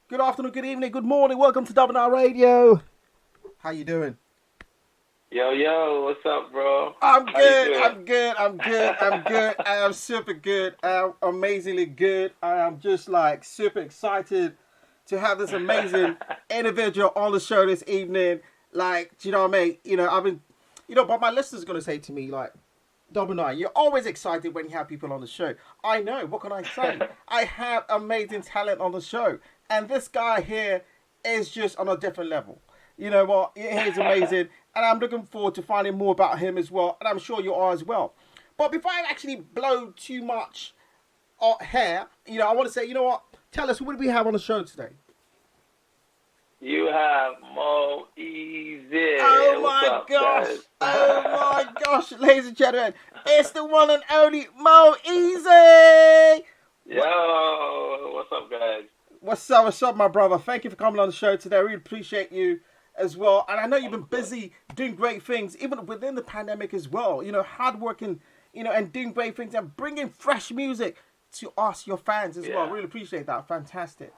Good afternoon, good evening, good morning. Welcome to Double9Radio. How you doing? Yo, what's up, bro? I'm How you good. doing? I'm good. I am super good. I am amazingly good. I am just like super excited to have this amazing individual on the show this evening. Like, do you know what I mean? I've been, but my listeners are gonna say to me like, Double Nine, you're always excited when you have people on the show. I know. What can I say? I have amazing talent on the show, and this guy here is just on a different level. You know what? He's amazing, and I'm looking forward to finding more about him as well, and I'm sure you are as well. But before I actually blow too much hair, I want to say, you know what? Tell us, what do we have on the show today? You have Mo Eazy. Oh What's my up, gosh! guys? Oh my gosh, ladies and gentlemen, it's the one and only Mo Eazy. Yo, what's up, guys? What's up, my brother? Thank you for coming on the show today. I really appreciate you as well. And I know you've been busy doing great things, even within the pandemic as well. Hardworking, and doing great things and bringing fresh music to us, your fans as well. Really appreciate that. Fantastic.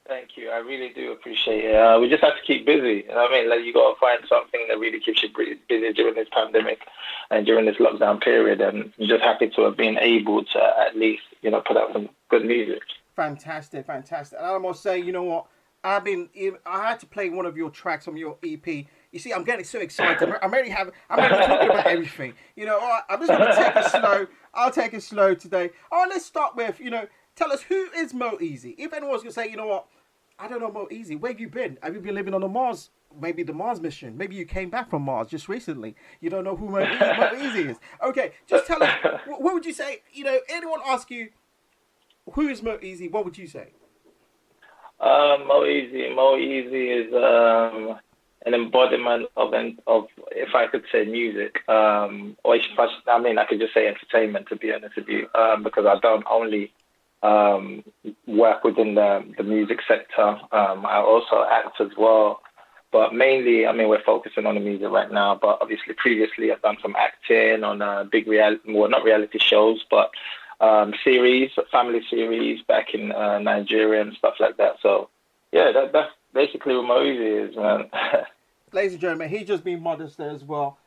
Thank you. I really do appreciate it. We just have to keep busy. You know what I mean? Like, you got to find something that really keeps you busy during this pandemic and during this lockdown period. And I'm just happy to have been able to at least, put out some good music. Fantastic. And I must say, you know what? I had to play one of your tracks from your EP. You see, I'm getting so excited. I'm already talking about everything. All right, I'm just going to take it slow. I'll take it slow today. All right, let's start with, tell us, who is Mo Eazy? If anyone's going to say, you know what, I don't know Mo Eazy. Where have you been? Have you been living on the Mars? Maybe the Mars mission. Maybe you came back from Mars just recently. You don't know who Mo Eazy is. Okay, just tell us, what would you say? Anyone ask you, who is Mo Eazy? What would you say? Mo Eazy is an embodiment of, if I could say, music, or I could just say entertainment, to be honest with you, because I don't only work within the music sector. I also act as well, but mainly, we're focusing on the music right now. But obviously, previously, I've done some acting on big not reality shows, but family series back in Nigeria and stuff like that. So, yeah, that's basically what Mo Eazy is, man. Ladies and gentlemen, he's just being modest there as well.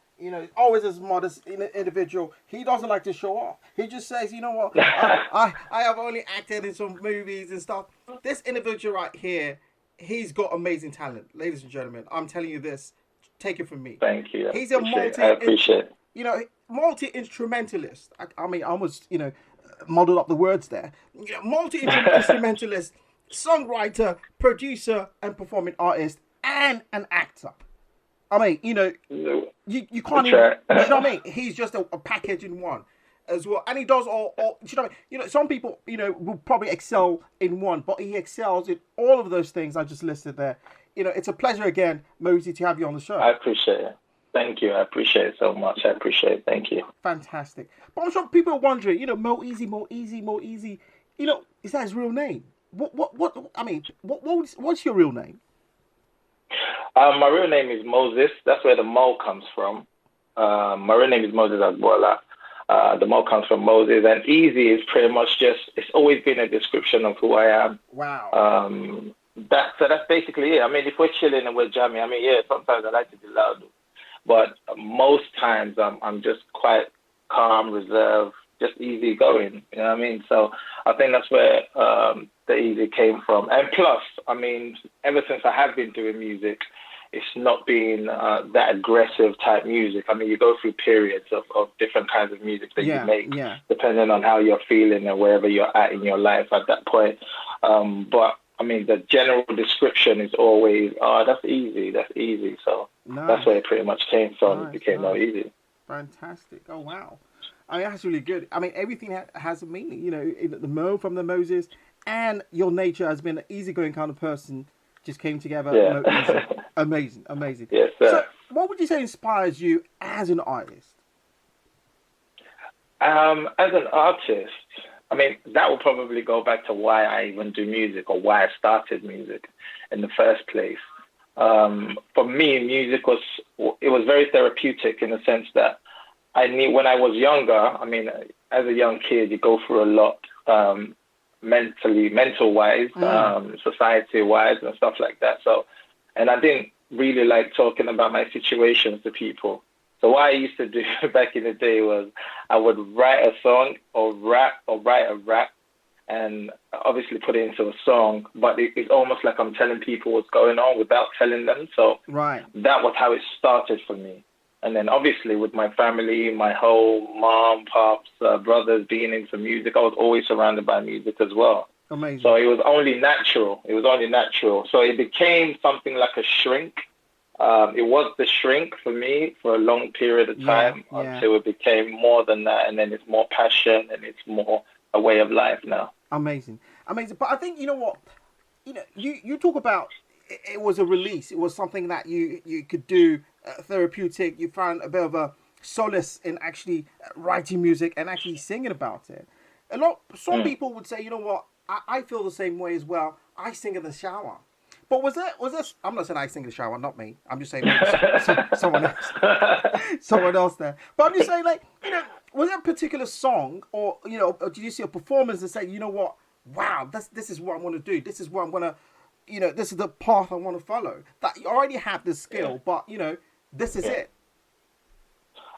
Always as modest individual. He doesn't like to show off. He just says, you know what, I have only acted in some movies and stuff. This individual right here, he's got amazing talent. Ladies and gentlemen, I'm telling you this. Take it from me. Thank you. He's I appreciate it. Multi-instrumentalist. I almost, modeled up the words there. Multi-instrumentalist, songwriter, producer, and performing artist, and an actor. You can't even, you know what I mean? He's just a package in one as well. And he does all you know what I mean? Some people, will probably excel in one, but he excels in all of those things I just listed there. It's a pleasure again, Mo Eazy, to have you on the show. I appreciate it. Thank you. I appreciate it so much. I appreciate it. Thank you. Fantastic. But I'm sure people are wondering, Mo Eazy. Is that his real name? What's your real name? My real name is Moses. That's where the Mo comes from. My real name is Moses Agbola. The Mo comes from Moses. And Eazy is pretty much it's always been a description of who I am. Wow. That's basically it. If we're chilling and we're jamming, sometimes I like to be loud. But most times I'm just quite calm, reserved, just easy going. You know what I mean? So I think that's where the Eazy came from. And plus, ever since I have been doing music, it's not been that aggressive type music. You go through periods of different kinds of music that you make, depending on how you're feeling and wherever you're at in your life at that point. But the general description is always, that's easy. So that's where it pretty much came from. It became Mo Eazy. Fantastic. Oh, wow. That's really good. Everything has a meaning. The Mo from the Moses, and your nature has been an easygoing kind of person just came together. Yeah. Amazing. Yes, sir. So, what would you say inspires you as an artist? As an artist, that will probably go back to why I even do music, or why I started music in the first place. For me, music was very therapeutic in the sense that I knew when I was younger. As a young kid, you go through a lot. mental-wise, society-wise, and stuff like that. So, and I didn't really like talking about my situations to people. So what I used to do back in the day was I would write a song or write a rap and obviously put it into a song, but it's almost like I'm telling people what's going on without telling them. So that was how it started for me. And then obviously with my family, my whole mom, pops, brothers being into music, I was always surrounded by music as well. Amazing. So it was only natural. So it became something like a shrink. It was the shrink for me for a long period of time until it became more than that. And then it's more passion and it's more a way of life now. Amazing. But I think, you know what, you talk about it was a release. It was something that you could do therapeutic. You found a bit of a solace in actually writing music and actually singing about it. Some people would say, you know what, I feel the same way as well. I sing in the shower. But was this? I'm not saying I sing in the shower, not me. I'm just saying someone else there. But I'm just saying, like, was there a particular song, or or did you see a performance and say, you know what, wow, this is what I want to do. This is what I'm gonna, this is the path I want to follow. That you already have this skill, but this is it.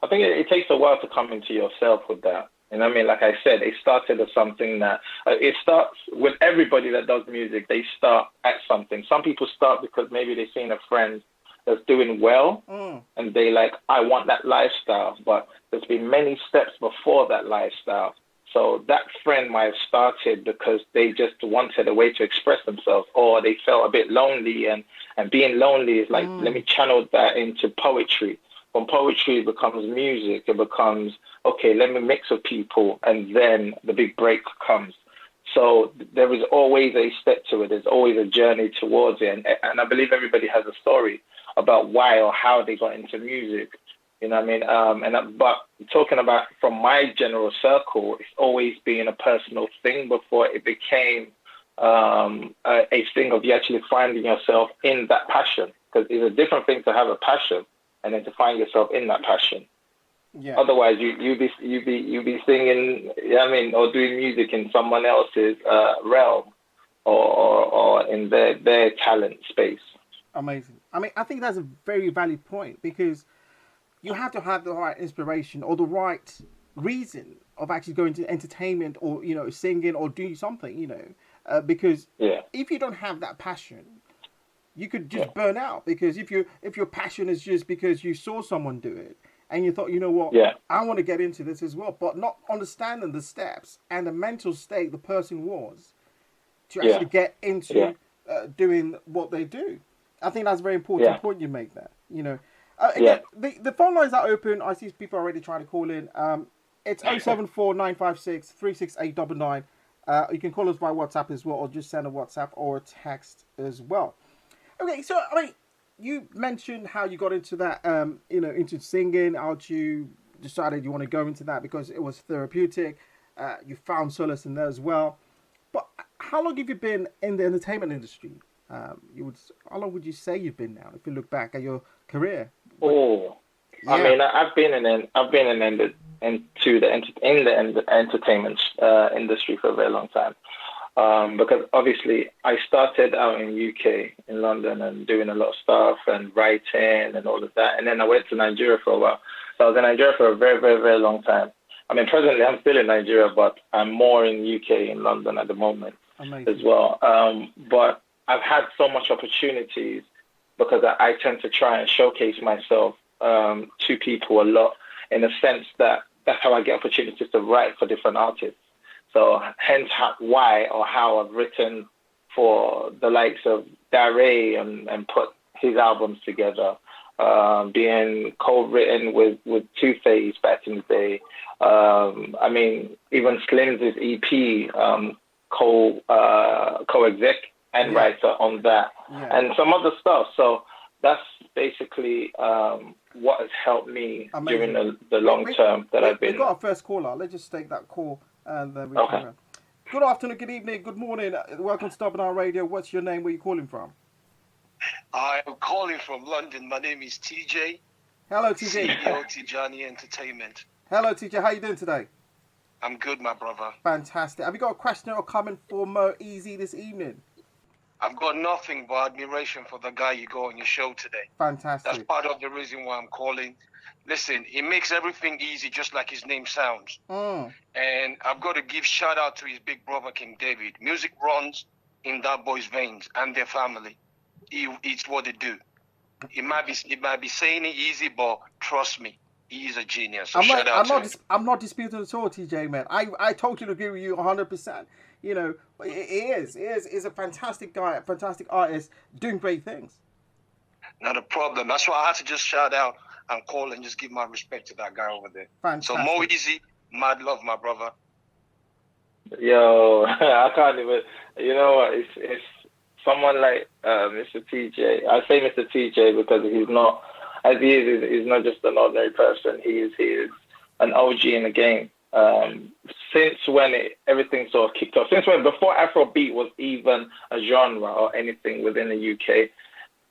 I think it takes a while to come into yourself with that. And I mean, like I said, it started as something that it starts with everybody that does music. They start at something. Some people start because maybe they've seen a friend that's doing well and they like, I want that lifestyle. But there's been many steps before that lifestyle. So that friend might have started because they just wanted a way to express themselves, or they felt a bit lonely, and being lonely is like, let me channel that into poetry. From poetry, it becomes music. It becomes, okay, let me mix with people, and then the big break comes. So there is always a step to it. There's always a journey towards it. And I believe everybody has a story about why or how they got into music. You know what I mean? But talking about from my general circle, it's always been a personal thing before it became a thing of you actually finding yourself in that passion. Because it's a different thing to have a passion and then to find yourself in that passion. Yeah. Otherwise, you be singing, or doing music in someone else's realm or in their talent space. Amazing. I mean, I think that's a very valid point, because you have to have the right inspiration or the right reason of actually going to entertainment or singing or doing something. Because if you don't have that passion, you could just burn out. Because if your passion is just because you saw someone do it and you thought, you know what, I want to get into this as well, but not understanding the steps and the mental state the person was to actually get into doing what they do. I think that's a very important point you make there. Again, the phone lines are open. I see people already trying to call in. It's 074 956 36899. You can call us via WhatsApp as well, or just send a WhatsApp or a text as well. Okay, so I mean, you mentioned how you got into that, into singing, how you decided you want to go into that because it was therapeutic. You found solace in there as well. But how long have you been in the entertainment industry? How long would you say you've been now, if you look back at your career? I mean, I've been in the entertainment industry for a very long time. Because obviously I started out in UK, in London, and doing a lot of stuff and writing and all of that. And then I went to Nigeria for a while. So I was in Nigeria for a very, very, very long time. I mean, presently I'm still in Nigeria, but I'm more in UK, in London at the moment. Amazing. As well. But I've had so much opportunities because I tend to try and showcase myself to people a lot, in a sense that that's how I get opportunities to write for different artists. So hence how I've written for the likes of Dare and put his albums together, being co-written with Two-Face back in the day. I mean, even Slim's EP, co-exec and writer on that, and some other stuff. So that's basically what has helped me during the long term that I've been. We've got our first caller. Let's just take that call and then we can. Good afternoon, good evening, good morning. Welcome to Double9 Radio. What's your name? Where are you calling from? I'm calling from London. My name is TJ. Hello, TJ. CEO Tijani Entertainment. Hello, TJ. How are you doing today? I'm good, my brother. Fantastic. Have you got a question or comment for Mo Eazy this evening? I've got nothing but admiration for the guy you got on your show today. That's Fantastic. part of the reason why I'm calling. Listen, he makes everything easy, just like his name sounds. And I've got to give shout out to his big brother, King David. Music runs in that boy's veins and their family. It's what they do. It might be saying it easy, but trust me, he is a genius. So I'm not disputing at all, TJ, man. I totally agree with you 100%. You know, he is a fantastic guy, a fantastic artist, doing great things. Not a problem. That's why I had to just shout out and call and just give my respect to that guy over there. Fantastic. So Mo Eazy, mad love, my brother. Yo, I can't even. You know what? It's someone like Mr. TJ. I say Mr. TJ because he's not, as he is, he's not just an ordinary person. He is an OG in the game. Since when everything sort of kicked off, before Afrobeat was even a genre or anything within the UK,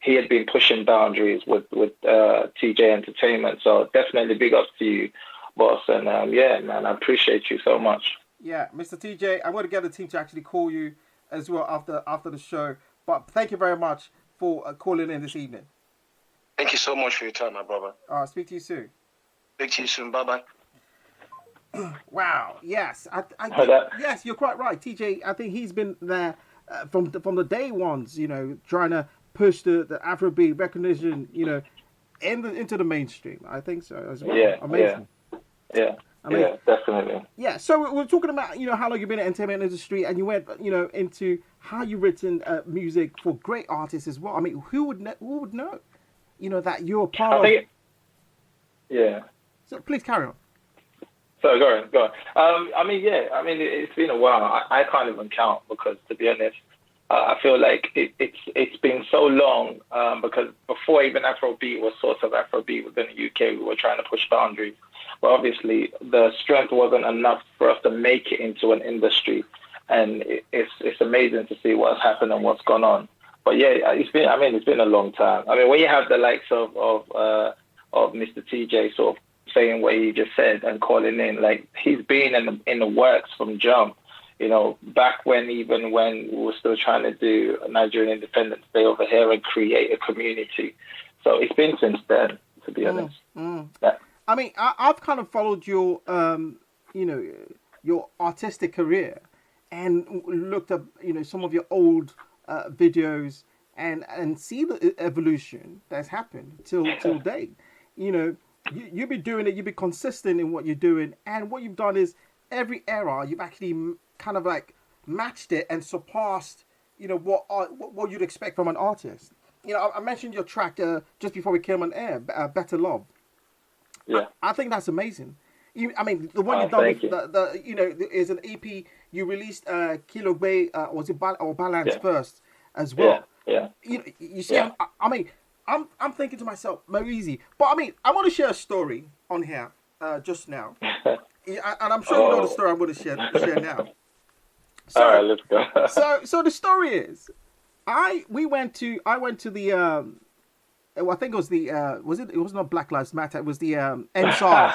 he had been pushing boundaries with TJ Entertainment. So definitely big ups to you, boss. And yeah, man, I appreciate you so much. Yeah, Mr. TJ, I'm going to get the team to actually call you as well after the show. But thank you very much for calling in this evening. Thank you so much for your time, my brother. Speak to you soon. Speak to you soon. Bye-bye. Wow. Yes. Yes, you're quite right. TJ, I think he's been there from the day ones, you know, trying to push the Afrobeat recognition, you know, into the mainstream. I think so as well. Yeah. Amazing. Yeah. Yeah, definitely. Yeah, so we're talking about, you know, how long you've been in the entertainment industry, and you went, you know, into how you've written music for great artists as well. I mean, who would know, you know, that you're part of... Yeah. So please carry on. So go on. It's been a while. I can't even count because, to be honest, I feel like it's been so long because before even Afrobeat was sort of Afrobeat within the UK, we were trying to push boundaries. But obviously, the strength wasn't enough for us to make it into an industry, and it's amazing to see what's happened and what's gone on. But yeah, it's been a long time. I mean, when you have the likes of Mr. TJ sort of saying what he just said and calling in, like he's been in the works from jump. You know, back when we were still trying to do a Nigerian Independence Day over here and create a community. So it's been since then, to be honest. Yeah. I mean, I've kind of followed your, you know, your artistic career and looked at, you know, some of your old videos and see the evolution that's happened till date. You know, you've been doing it, you've been consistent in what you're doing, and what you've done is every era you've actually kind of like matched it and surpassed, you know, what you'd expect from an artist. You know, I mentioned your track just before we came on air, Better Love. Yeah, I think that's amazing. I mean, the one you've done with the you know, is an EP you released, Kilo Bay, was it Balance first as well? Yeah. You see, yeah. I'm thinking to myself, Mo Eazy. But I mean, I want to share a story on here just now, and I'm sure you know the story I'm going to share now. So, all right, let's go. so the story is, I went to the I think it was the it was not Black Lives Matter, it was the NSARS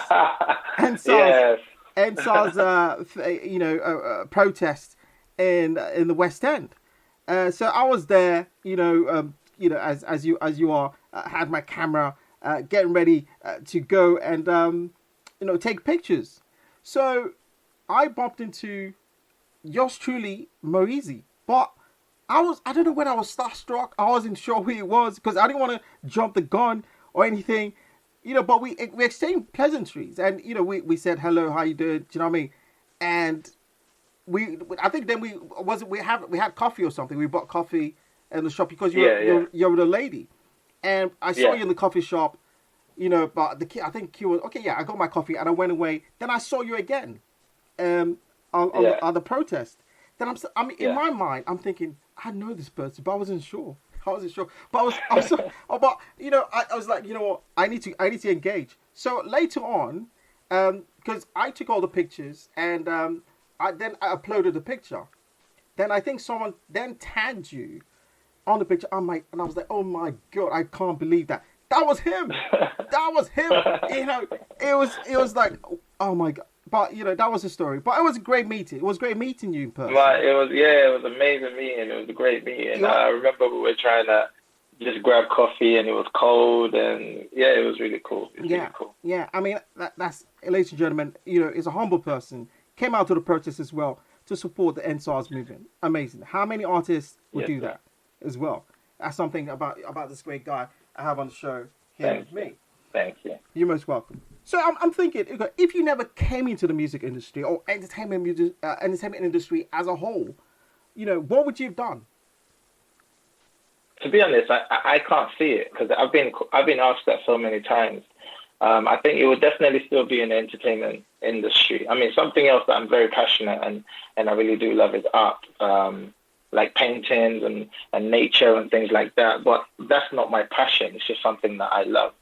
you know, protest in the West End. So I was there, you know, as you are, had my camera, getting ready to go and you know, take pictures. So I bumped into yours truly, Mo Eazy, but I don't know when I was starstruck. I wasn't sure who it was because I didn't want to jump the gun or anything, you know. But we exchanged pleasantries, and you know, we said hello, how you doing? Do you know what I mean? And I think then we had coffee or something. We bought coffee in the shop because you're the lady, and I saw you in the coffee shop, you know. But I think Q was okay. Yeah, I got my coffee and I went away. Then I saw you again, on the protest. Then in my mind, I'm thinking, I know this person, but I wasn't sure. But but you know, I was like, you know what, I need to engage. So later on, because I took all the pictures and I uploaded the picture. Then I think someone then tagged you on the picture. And I was like, oh my God, I can't believe that. That was him. That was him. You know, it was like, oh my God. but that was the story. But it was a great meeting. It was great meeting you in person. But it was amazing meeting. It was a great meeting. I remember we were trying to just grab coffee, and it was cold, and it was really cool. Really cool. Yeah. I mean, that's, ladies and gentlemen, is a humble person. Came out to the protest as well to support the NSARS movement. Amazing. How many artists would do that as well? That's something about this great guy I have on the show here with me. Thank you. You're most welcome. So I'm thinking, if you never came into the music industry or entertainment industry as a whole, what would you have done? To be honest, I can't see it, because I've been asked that so many times. I think it would definitely still be in the entertainment industry. I mean, something else that I'm very passionate and I really do love is art, like paintings and nature and things like that. But that's not my passion. It's just something that I love.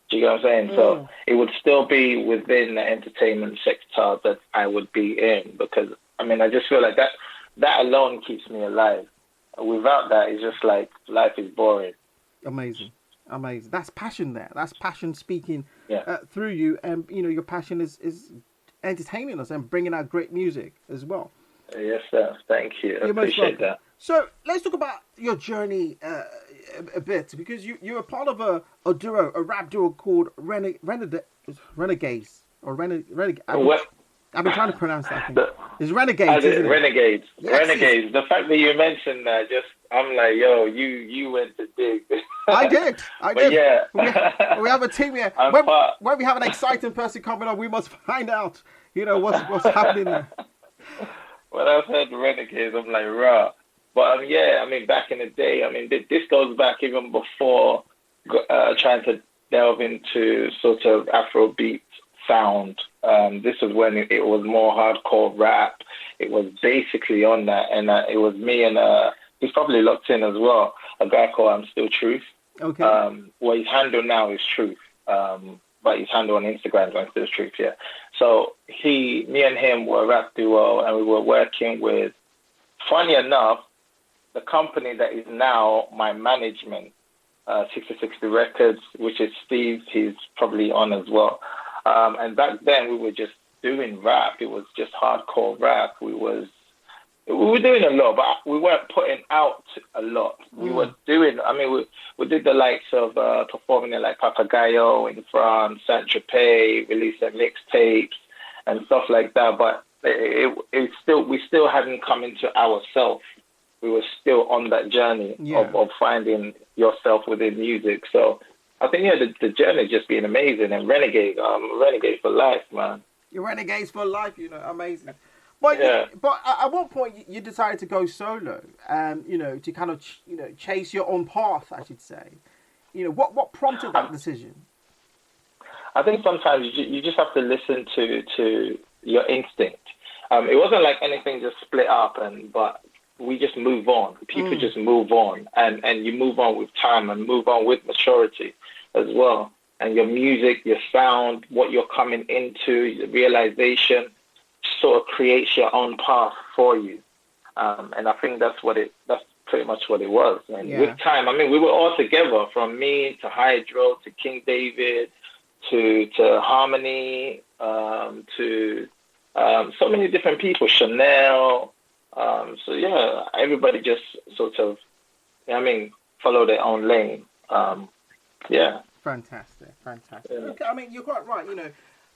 Do you get what I'm saying? So it would still be within the entertainment sector that I would be in, because, I mean, I just feel like that alone keeps me alive. Without that, it's just like life is boring. Amazing. That's passion there. That's passion speaking through you. And, your passion is entertaining us and bringing out great music as well. Yes, sir. Thank you. I appreciate that. So let's talk about your journey a bit, because you're a part of a duo, a rap duo called Renegades. I've been trying to pronounce that thing. It's Renegades, isn't it? Renegades. Yes, Renegades. The fact that you mentioned that, I'm like, yo, you went to dig. I did. But yeah. we have a team here. When we have an exciting person coming on, we must find out, what's happening there. When I've heard Renegades, I'm like, rah. But I mean, back in the day, I mean, this goes back even before trying to delve into sort of Afrobeat sound. This was when it was more hardcore rap. It was basically on that, and it was me and he's probably locked in as well, a guy called I'm Still Truth. Okay. Well, his handle now is Truth, but his handle on Instagram is I'm Still Truth. Yeah. So me and him were a rap duo, and we were working with, funny enough, the company that is now my management, 6060 Records, which is Steve. He's probably on as well. And back then we were just doing rap. It was just hardcore rap. We were doing a lot, but we weren't putting out a lot. We were doing, I mean, we did the likes of performing in like Papagayo in France, Saint-Tropez, releasing mixtapes and stuff like that. But we still hadn't come into ourselves. We were still on that journey of finding yourself within music. So I think, the journey just been amazing. And Renegade for life, man. You're Renegades for life, amazing. But at one point you decided to go solo, to kind of chase your own path, I should say. What prompted that decision? I think sometimes you just have to listen to your instinct. It wasn't like anything just split up, but we just move on. People just move on, and you move on with time and move on with maturity as well. And your music, your sound, what you're coming into, the realization sort of creates your own path for you. And I think that's pretty much what it was. And with time, I mean, we were all together, from me to Hydro to King David to Harmony, to so many different people, Chanel. Everybody just sort of, follow their own lane. Fantastic. Yeah. Okay, I mean, you're quite right.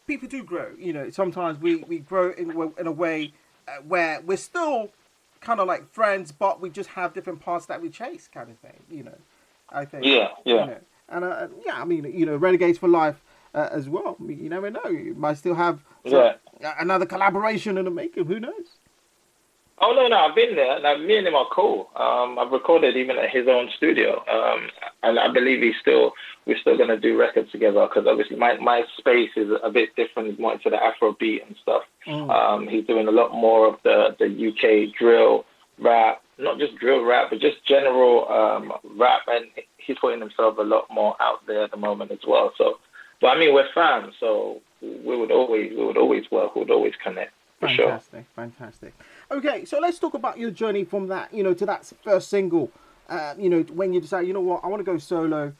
People do grow. Sometimes we grow in a way where we're still kind of like friends, but we just have different paths that we chase, kind of thing. I think. Yeah. And I mean, Renegades for life as well. You never know. You might still have another collaboration in the making. Who knows? Oh, no, I've been there. Now, me and him are cool. I've recorded even at his own studio. And I believe we're still going to do records together, because obviously my space is a bit different. It's more into the Afrobeat and stuff. He's doing a lot more of the UK drill rap, not just drill rap, but just general rap. And he's putting himself a lot more out there at the moment as well. So, but I mean, we're fans, so we would always work. We would always connect. Fantastic. Okay, so let's talk about your journey from that, to that first single. When you decide, I want to go solo.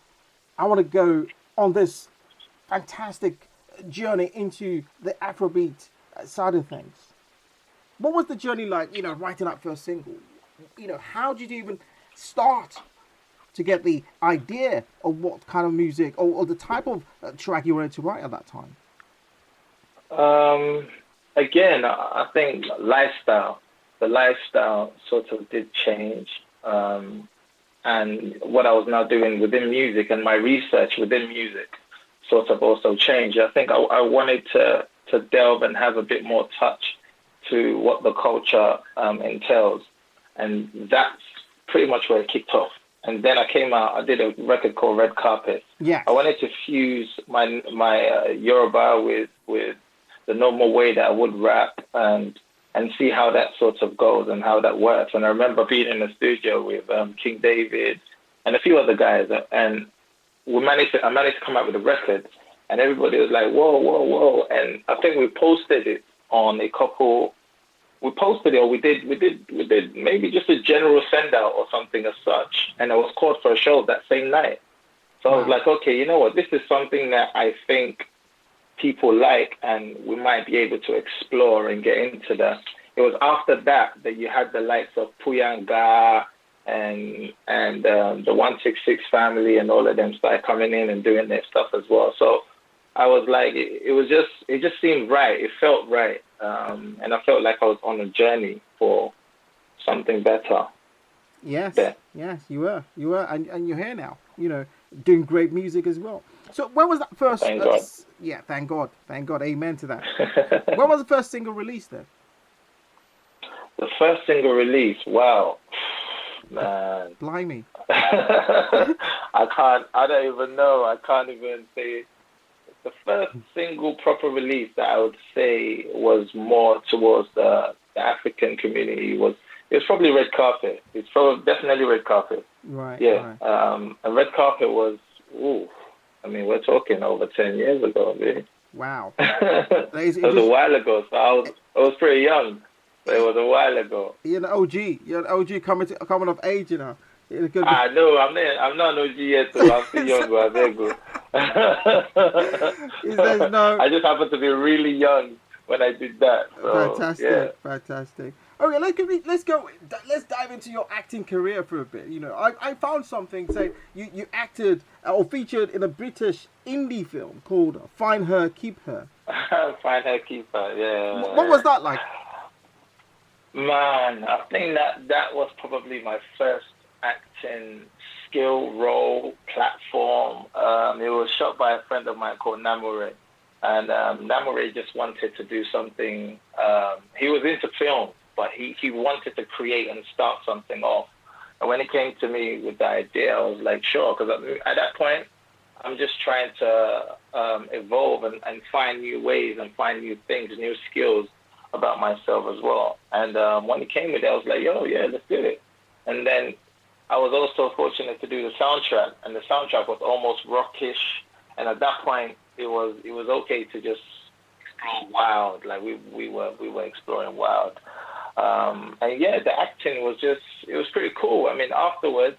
I want to go on this fantastic journey into the Afrobeat side of things. What was the journey like, writing that first single? How did you even start to get the idea of what kind of music or the type of track you wanted to write at that time? Again, I think the lifestyle sort of did change. And what I was now doing within music and my research within music sort of also changed. I think I wanted to delve and have a bit more touch to what the culture entails. And that's pretty much where it kicked off. And then I did a record called Red Carpet. Yeah. I wanted to fuse my Yoruba with the normal way that I would rap and see how that sort of goes and how that works. And I remember being in the studio with King David and a few other guys, and I managed to come out with a record, and everybody was like, whoa, whoa, whoa. And I think we posted it on we did maybe just a general send out or something as such. And I was called for a show that same night. So I was like, okay, you know what? This is something that I think people like, and we might be able to explore and get into that. It was after that you had the likes of Puyanga and the 166 family and all of them started coming in and doing their stuff as well. So I was like, it just seemed right. It felt right. And I felt like I was on a journey for something better. Yes, yes, you were, and you're here now, doing great music as well. So when was that first? Thank God. Yeah, thank God, amen to that. When was the first single released then? The first single release, wow, man. Blimey. I don't even know. I can't even say. The first single proper release that I would say was more towards the African community it was probably Red Carpet. It's probably definitely Red Carpet. Right. Yeah. Right. And Red Carpet was, we're talking over 10 years ago, really. Wow. It was a while ago, so I was pretty young. But it was a while ago. You're an OG. You're an OG coming of age, I know. I'm not an OG yet, so I'm still young. I just happened to be really young when I did that. So, Fantastic. Okay, let's dive into your acting career for a bit. I found something saying you acted or featured in a British indie film called Find Her, Keep Her. Find Her, Keep Her, yeah. What was that like? Man, I think that was probably my first acting skill, role, platform. It was shot by a friend of mine called Namure. And Namure just wanted to do something. He was into film, but he wanted to create and start something off. And when he came to me with the idea, I was like, sure, because at that point, I'm just trying to evolve and find new ways and find new things, new skills about myself as well. And when he came with it, I was like, yo, yeah, let's do it. And then I was also fortunate to do the soundtrack, and the soundtrack was almost rockish. And at that point, it was okay to just explore wild. Like we were exploring wild. And yeah, the acting was it was pretty cool. I mean, afterwards,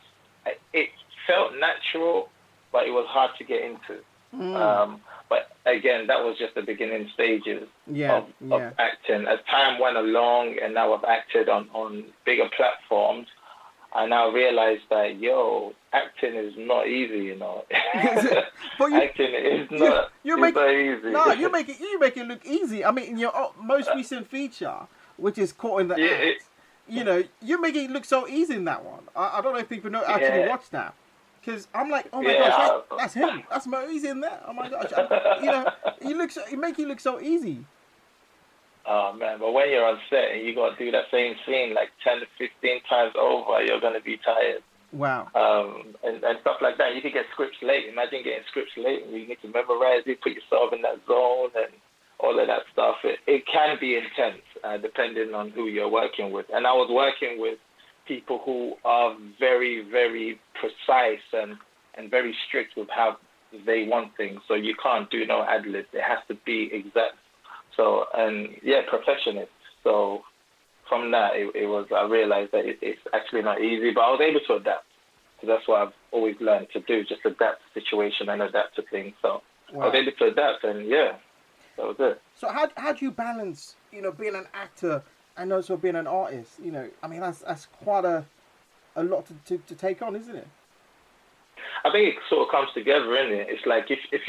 it felt natural, but it was hard to get into. But again, that was just the beginning stages of acting. As time went along, and now I've acted on bigger platforms, I now realize that acting is not easy, Acting is not easy. No, you make it look easy. I mean, in your most recent feature, which is Caught in the Act, you make it look so easy in that one. I don't know if people actually watch that. Because I'm like, oh my gosh, that's him. That's Mo Eazy in there. Oh my gosh, you make it look so easy. Oh man, but when you're on set and you got to do that same scene like 10 to 15 times over, you're gonna be tired. Wow. And stuff like that. You could get scripts late. Imagine getting scripts late and you need to memorize it, put yourself in that zone and all of that stuff. It can be intense, depending on who you're working with. And I was working with people who are very, very precise and very strict with how they want things. So you can't do no ad-lib. It has to be exact. So, perfectionist. So from that, I realized that it's actually not easy, but I was able to adapt. So that's what I've always learned to do, just adapt to situation and adapt to things. So I was able to adapt, and yeah. that was it. So how do you balance, being an actor and also being an artist? I mean, that's quite a lot to take on, isn't it? I think it sort of comes together, isn't it? It's like if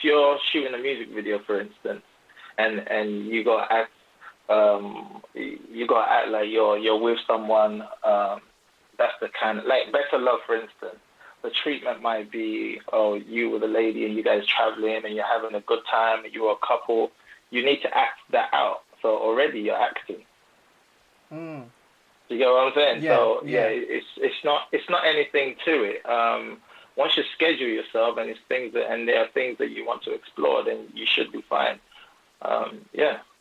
you're shooting a music video, for instance, and you got to act like you're with someone. That's the kind of, like, Better Love, for instance. The treatment might be, you with a lady and you guys traveling and you're having a good time and you're a couple. You need to act that out. So already you're acting. Mm. You get what I'm saying? Yeah, so yeah, it's not anything to it. Once you schedule yourself and there are things that you want to explore, then you should be fine.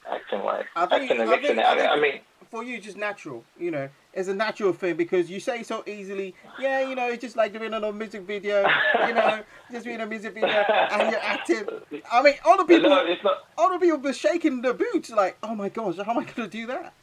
Acting wise, acting and mixing it. I mean, for you, just natural. It's a natural thing because you say so easily. Yeah, it's just like doing a music video. Just doing a music video and you're acting. I mean, all the people were shaking their boots, like, oh my gosh, how am I going to do that?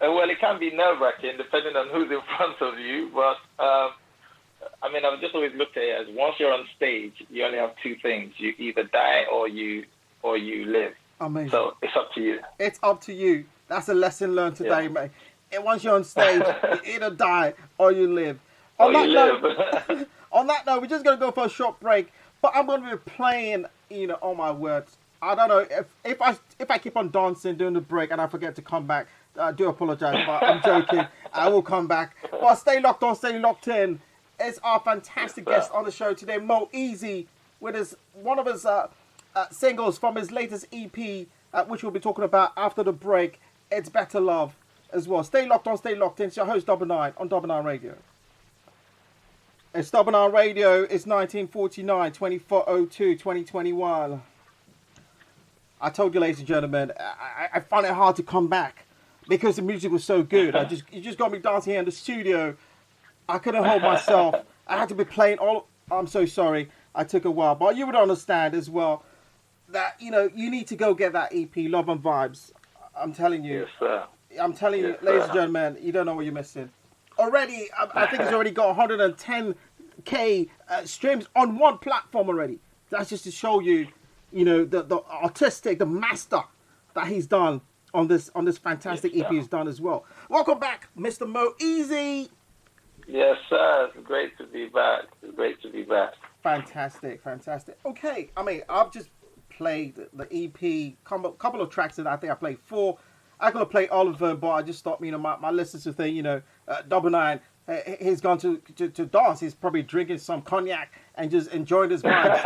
Well, it can be nerve-wracking depending on who's in front of you, but I mean, I've just always looked at it as once you're on stage, you only have two things: you either die or you live. Amazing. So it's up to you. It's up to you. That's a lesson learned today, mate. And once you're on stage, you either die or you live. On that note, we're just going to go for a short break. But I'm going to be playing, oh my words. I don't know, if I keep on dancing during the break and I forget to come back, I do apologize, but I'm joking. I will come back. But stay locked on, stay locked in. It's our fantastic guest on the show today, Mo Eazy, with one of his singles from his latest EP, which we'll be talking about after the break. It's Better Love as well. Stay locked on, stay locked in. It's your host, Double9, on Double9 Radio. It's Double9 Radio. It's 1949, 2402, 2021. I told you, ladies and gentlemen, I found it hard to come back because the music was so good. You just got me dancing here in the studio. I couldn't hold myself. I had to be playing all. I'm so sorry. I took a while, but you would understand as well that you need to go get that EP, Love and Vibes. I'm telling you. Yes, sir. I'm telling you, ladies and gentlemen, you don't know what you're missing. Already, I think it's already got 110K streams on one platform already. That's just to show you, the artistic, the master that he's done on this fantastic EP he's done as well. Welcome back, Mr. Mo Eazy. Yes, sir. It's great to be back. Fantastic. Okay, I mean, I've just played the EP, couple of tracks that I think I played 4. I'm going to play all of them, but I just thought, my listeners would think, Double9, he's gone to dance. He's probably drinking some cognac and just enjoying his vibes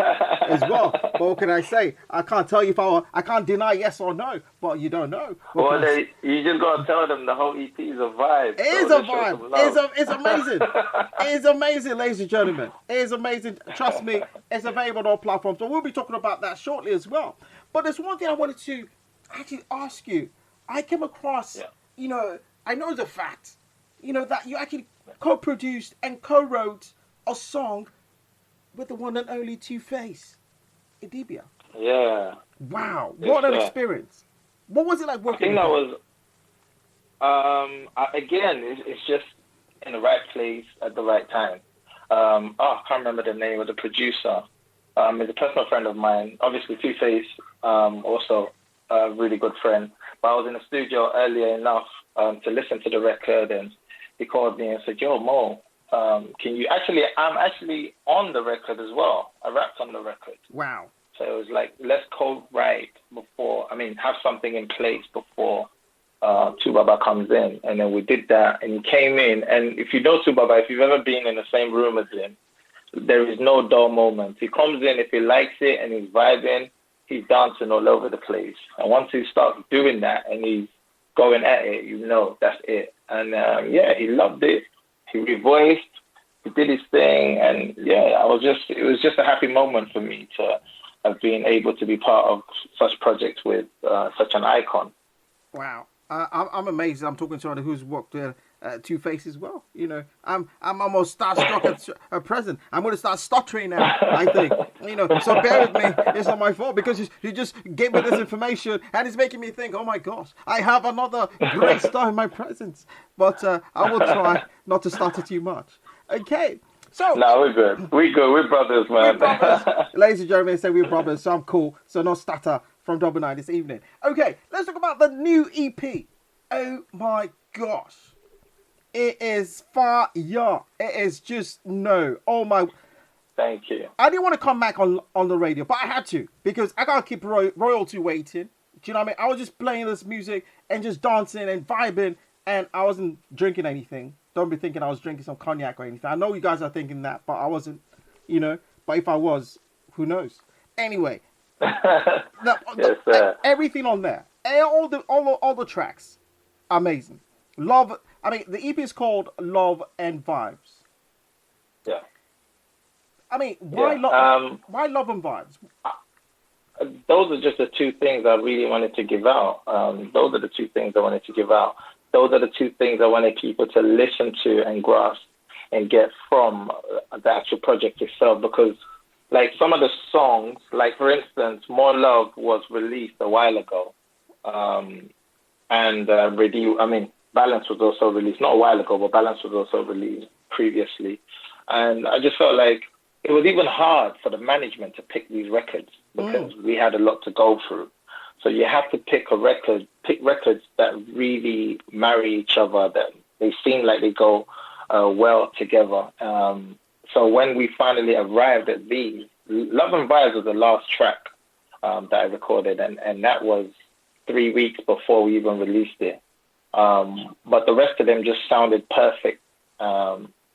as well. But what can I say? I can't tell you I can't deny yes or no, but you don't know. You just got to tell them the whole EP is a vibe. It is a vibe. It's amazing. It's amazing, ladies and gentlemen. It is amazing. Trust me, it's available on all platforms. So we'll be talking about that shortly as well. But there's one thing I wanted to actually ask you. I came across, I know the fact, that you actually co-produced and co-wrote a song with the one and only Two-Face, Idibia. Yeah. Wow. What an experience. What was it like working with I think that was, again, it's just in the right place at the right time. I can't remember the name of the producer. He's a personal friend of mine. Obviously, Two-Face, also a really good friend. But I was in the studio earlier enough to listen to the record, and he called me and said, "Yo, Mo, can you I'm actually on the record as well. I rapped on the record." Wow. So it was like, let's co-write have something in place before Tubaba comes in. And then we did that, and he came in. And if you know Tubaba, if you've ever been in the same room as him, there is no dull moment. He comes in, if he likes it and he's vibing, he's dancing all over the place. And once he starts doing that and he's going at it, that's it. And he loved it. He revoiced, he did his thing, and it was just a happy moment for me to have been able to be part of such projects with such an icon. Wow. I'm amazed. I'm talking to someone who's worked with Two-Face as well. I'm almost starstruck at present. I'm going to start stuttering now, I think. So bear with me. It's not my fault because you just gave me this information and it's making me think, oh my gosh, I have another great star in my presence. But I will try not to stutter too much. Okay. So no, we're good. We're brothers, man. We're brothers. Ladies and gentlemen, say we're brothers, so I'm cool. So no stutter from Double 9 this evening. Okay, let's talk about the new EP. Oh my gosh. It is fire. It is just no. Oh my. Thank you. I didn't want to come back on the radio, but I had to because I can't keep royalty waiting. Do you know what I mean? I was just playing this music and just dancing and vibing, and I wasn't drinking anything. Don't be thinking I was drinking some cognac or anything. I know you guys are thinking that, but I wasn't, But if I was, who knows? Anyway, Yes, sir. everything on there, all the tracks, amazing. Love. I mean, the EP is called Love and Vibes. Yeah. I mean, why Love and Vibes? Those are just the two things I really wanted to give out. Those are the two things I wanted to give out. Those are the two things I wanted people to listen to and grasp and get from the actual project itself. Because, like, some of the songs, like, for instance, More Love was released a while ago. Balance was also released, not a while ago, but Balance was also released previously. And I just felt like it was even hard for the management to pick these records because we had a lot to go through. So you have to pick records that really marry each other, that they seem like they go well together. So when we finally arrived at these, Love and Vibes was the last track that I recorded, and that was 3 weeks before we even released it. But the rest of them just sounded perfect.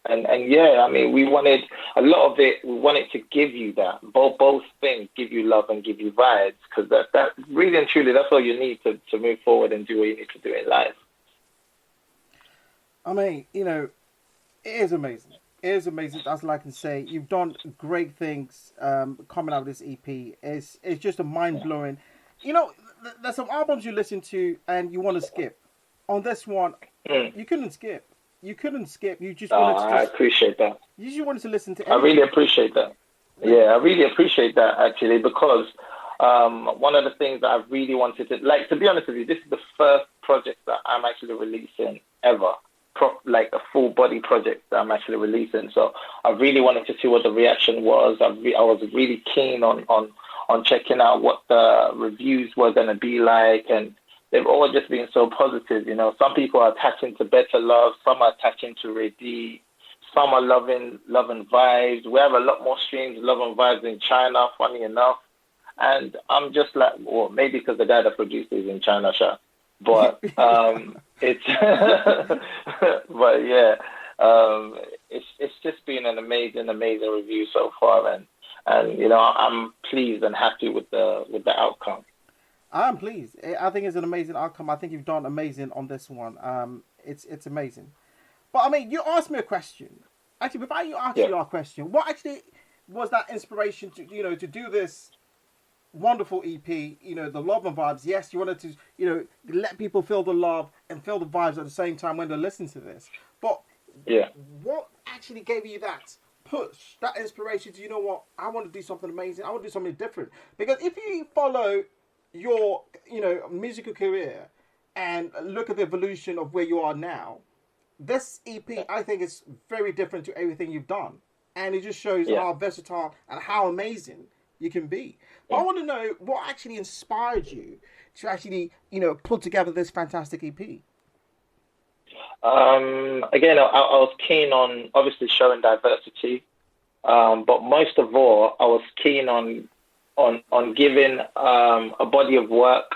And yeah, I mean, we wanted a lot of it. We wanted to give you that both things, give you love and give you vibes, because that really and truly, that's all you need to move forward and do what you need to do in life. I mean, it is amazing. It is amazing. That's all I can say. You've done great things coming out of this EP. It's just a mind blowing. There's some albums you listen to and you want to skip. On this one, you couldn't skip. You just wanted to. I appreciate that. You just wanted to listen to. I really appreciate that. Yeah, I really appreciate that actually, because one of the things that I really wanted to be honest with you, this is the first project that I'm actually releasing ever. Like a full body project that I'm actually releasing. So I really wanted to see what the reaction was. I was really keen on checking out what the reviews were going to be like, and they've all just been so positive. Some people are attaching to Better Love, some are attaching to Ready, some are loving Love and Vibes. We have a lot more streams of Love and Vibes in China, funny enough. And I'm just like, well, maybe because the guy that produced it is in China, sure. But it's just been an amazing review so far, and I'm pleased and happy with the outcome. I'm pleased. I think it's an amazing outcome. I think you've done amazing on this one. It's amazing. But I mean, you asked me a question. Actually, before you asked you our question, what actually was that inspiration to do this wonderful EP, the Love and Vibes? Yes, you wanted to, let people feel the love and feel the vibes at the same time when they're listening to this. But what actually gave you that push, that inspiration to, what, I want to do something amazing, I want to do something different? Because if you follow your, musical career and look at the evolution of where you are now, this EP, I think, is very different to everything you've done. And it just shows how versatile and how amazing you can be. But I want to know what actually inspired you to actually, put together this fantastic EP. Again, I was keen on obviously showing diversity, but most of all, I was keen on giving a body of work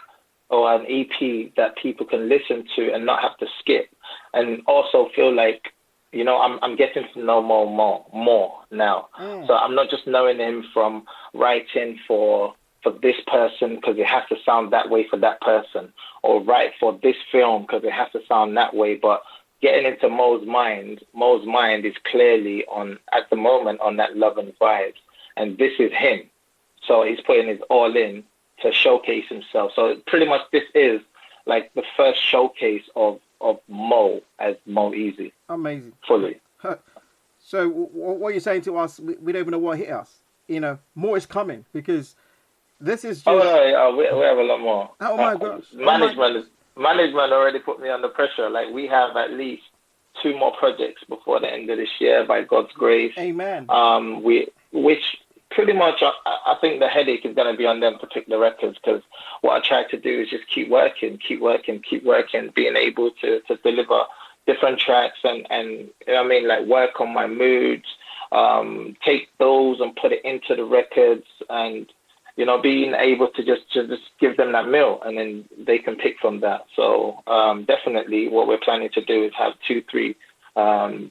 or an EP that people can listen to and not have to skip, and also feel like, I'm getting to know more now. So I'm not just knowing him from writing for this person because it has to sound that way for that person, or write for this film because it has to sound that way, but getting into Mo's mind is clearly at the moment on that Love and Vibes, and this is him. So he's putting his all in to showcase himself. So pretty much this is like the first showcase of Mo as Mo Eazy. Amazing. Fully. So what you're saying to us, we don't even know what hit us. More is coming, because this is just... Oh, no, we have a lot more. Oh, my gosh. Management already put me under pressure. Like, we have at least 2 more projects before the end of this year, by God's grace. Amen. Which pretty much, I think the headache is going to be on them to pick the records, because what I try to do is just keep working, being able to deliver different tracks and you know what I mean, like work on my moods, take those and put it into the records, and you know, being able to just give them that meal, and then they can pick from that. So definitely what we're planning to do is have 2-3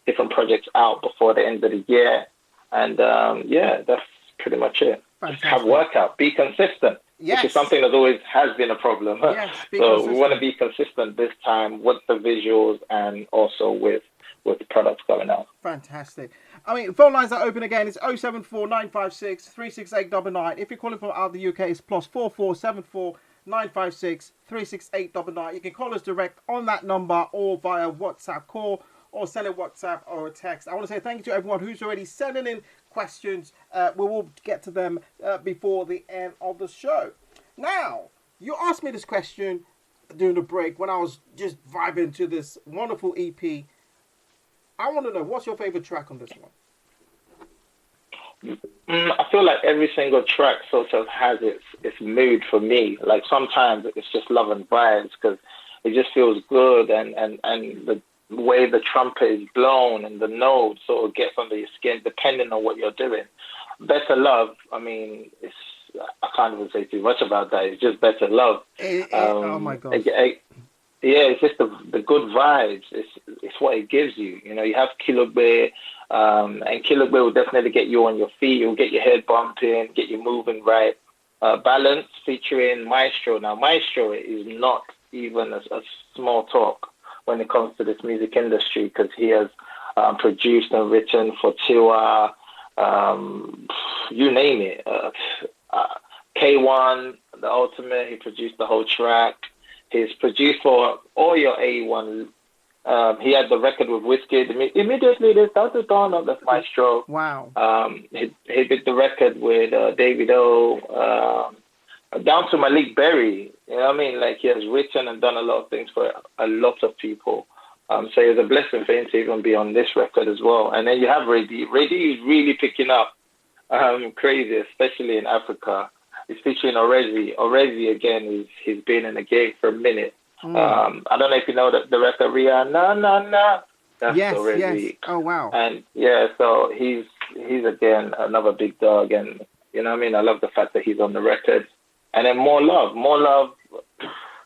different projects out before the end of the year. And yeah, that's pretty much it. Just have workout, be consistent, which is something that always has been a problem. Yes, so consistent. We want to be consistent this time with the visuals and also with the products going out. Fantastic. I mean, phone lines are open again. It's 074 956 36899. If you're calling from out of the UK, it's +44 74 956 36899. You can call us direct on that number or via WhatsApp call, or send a WhatsApp or a text. I want to say thank you to everyone who's already sending in questions. We will get to them before the end of the show. Now, you asked me this question during the break when I was just vibing to this wonderful EP. I want to know, what's your favorite track on this one? I feel like every single track sort of has its mood for me. Like sometimes it's just love and vibes because it just feels good, and the way the trumpet is blown and the note sort of gets under your skin depending on what you're doing. Better Love, I mean, I can't even say too much about that. It's just Better Love. Oh my God. Yeah, it's just the good vibes. It's what it gives you. You know, you have Kilogbe, and Kilogbe will definitely get you on your feet. It will get your head bumping, get you moving right. Balance featuring Maestro. Now, Maestro is not even a small talk when it comes to this music industry, because he has produced and written for Tiwa, you name it. K1, The Ultimate, he produced the whole track. He's produced for all your A1. He had the record with Wizkid. Immediately they started on of the Maestro. Wow. He did the record with David O, down to Malik Berry. You know what I mean? Like, he has written and done a lot of things for a lot of people. So it's a blessing for him to even be on this record as well. And then you have Reddy. Reddy is really picking up crazy, especially in Africa. He's featuring Orezi. Orezi, again, he's been in the game for a minute. I don't know if you know the record Rihanna, na. That's Orezi. Yes. Oh, wow. And yeah, so he's again another big dog, and you know what I mean? I love the fact that he's on the record. And then More Love,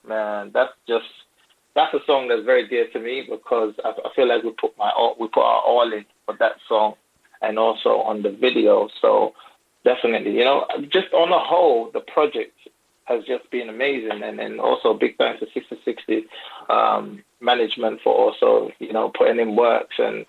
man, that's a song that's very dear to me, because I feel like we put our all in for that song, and also on the video. So definitely, you know, just on the whole, the project has just been amazing. And then also big thanks to 6060 management for also, you know, putting in works and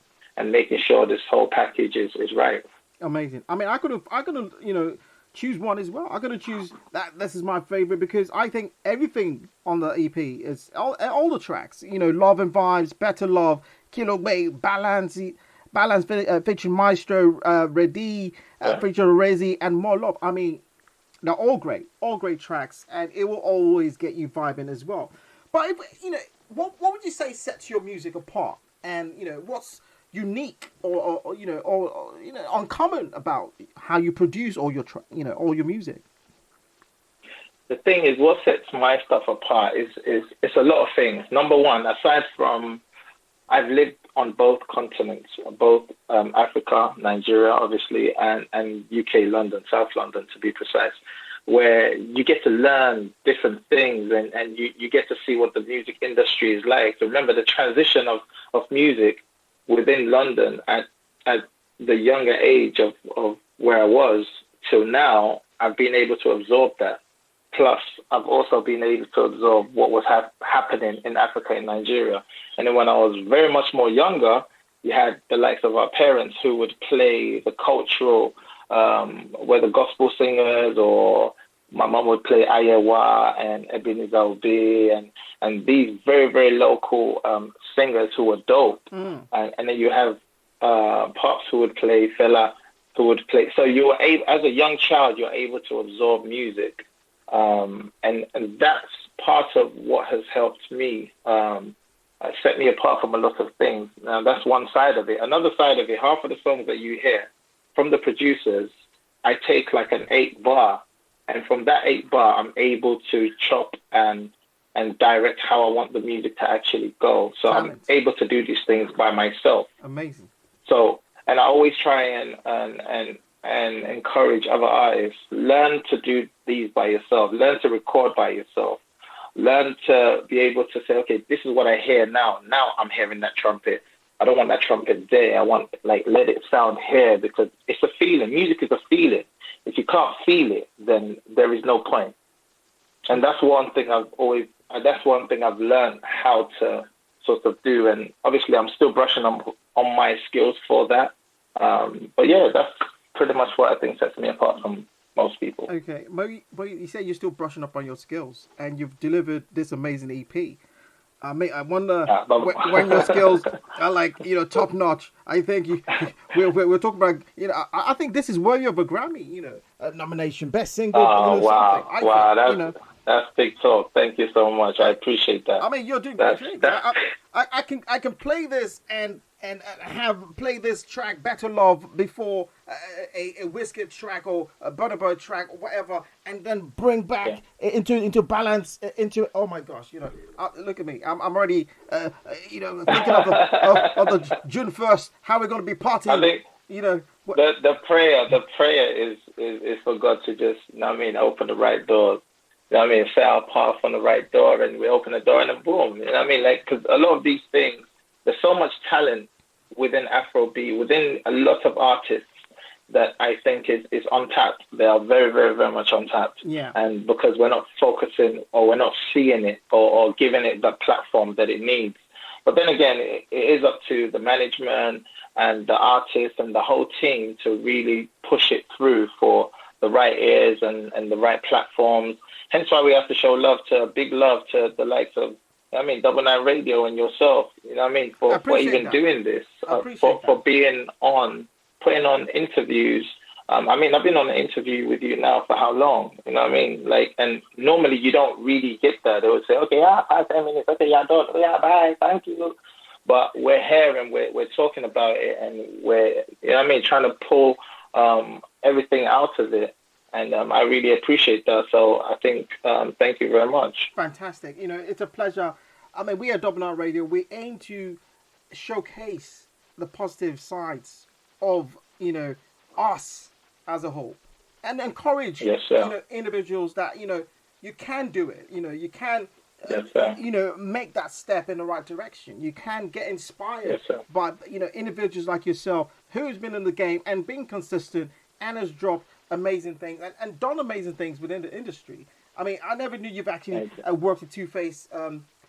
making sure this whole package is right. Amazing. I mean, I could have, you know, choose one as well. I'm going to choose that. This is my favorite, because I think everything on the EP is all the tracks, you know, Love and Vibes, Better Love, Kilogbe, Balance featuring Maestro, Reddy, featuring Rezi, and More Love. I mean, they're all great tracks, and it will always get you vibing as well. But if, you know, what would you say sets your music apart, and you know, what's unique or uncommon about how you produce all your all your music? The thing is, what sets my stuff apart is it's a lot of things. Number one, aside from I've lived on both continents, both Africa, Nigeria, obviously, and UK, London, South London, to be precise, where you get to learn different things, and you get to see what the music industry is like. Remember, the transition of music within London at the younger age of where I was till now, I've been able to absorb that. Plus, I've also been able to absorb what was happening in Africa and Nigeria. And then when I was very much more younger, you had the likes of our parents who would play the cultural, whether gospel singers, or my mom would play Ayewa and Ebenezer Obey, and these very, very local singers who were dope. And then you have Pops who would play, Fela who would play. So you were able, as a young child, you're able to absorb music. And that's part of what has helped me set me apart from a lot of things. Now, that's one side of it. Another side of it, half of the songs that you hear from the producers I take like an 8-bar, and from that 8-bar, I'm able to chop and direct how I want the music to actually go. So I'm able to do these things by myself. Amazing. So, and I always try and encourage other artists, learn to do these by yourself, learn to record by yourself, learn to be able to say, okay, this is what I hear now. Now I'm hearing that trumpet. I don't want that trumpet there. I want, like, let it sound here, because it's a feeling. Music is a feeling. If you can't feel it, then there is no point. And that's one thing I've learned how to sort of do. And obviously I'm still brushing on my skills for that. But yeah, that's pretty much what I think sets me apart from most people. Okay, Mo, you say you're still brushing up on your skills, and you've delivered this amazing EP. I wonder when your skills are like, top notch. I think we're talking about, I think this is worthy of a Grammy, a nomination, best single. Wow, that's big talk. Thank you so much. I appreciate that. I mean, you're doing great things. I can play this and have played this track, Better Love, before a Wizkid track or a Burna Boy track or whatever, and then bring back into balance, oh my gosh, look at me. I'm already, thinking of the June 1st, how we're going to be partying. I think, the prayer is for God to just, open the right doors. Set our path on the right door, and we open the door and then boom. Because a lot of these things, there's so much talent within Afrobeat, within a lot of artists that I think is untapped. They are very, very, very much untapped. Yeah. And because we're not focusing, or we're not seeing it, or giving it the platform that it needs. But then again, it is up to the management and the artists and the whole team to really push it through for the right ears and the right platforms. Hence why we have to show big love to the likes of, Double9Radio and yourself, for even doing this, for being on, putting on interviews. I've been on an interview with you now for how long? And normally you don't really get that. They would say, okay, 5-10 minutes, okay, yeah, don't, yeah, bye, thank you. But we're here and we're talking about it, and we're, trying to pull everything out of it. And I really appreciate that. So I think, thank you very much. Fantastic. It's a pleasure. We at Double9Radio, we aim to showcase the positive sides of, us as a whole, and encourage, individuals that, you can do it. You can, make that step in the right direction. You can get inspired by, individuals like yourself, who's been in the game and been consistent and has dropped amazing things and done amazing things within the industry. I never knew you've actually worked with Two-Face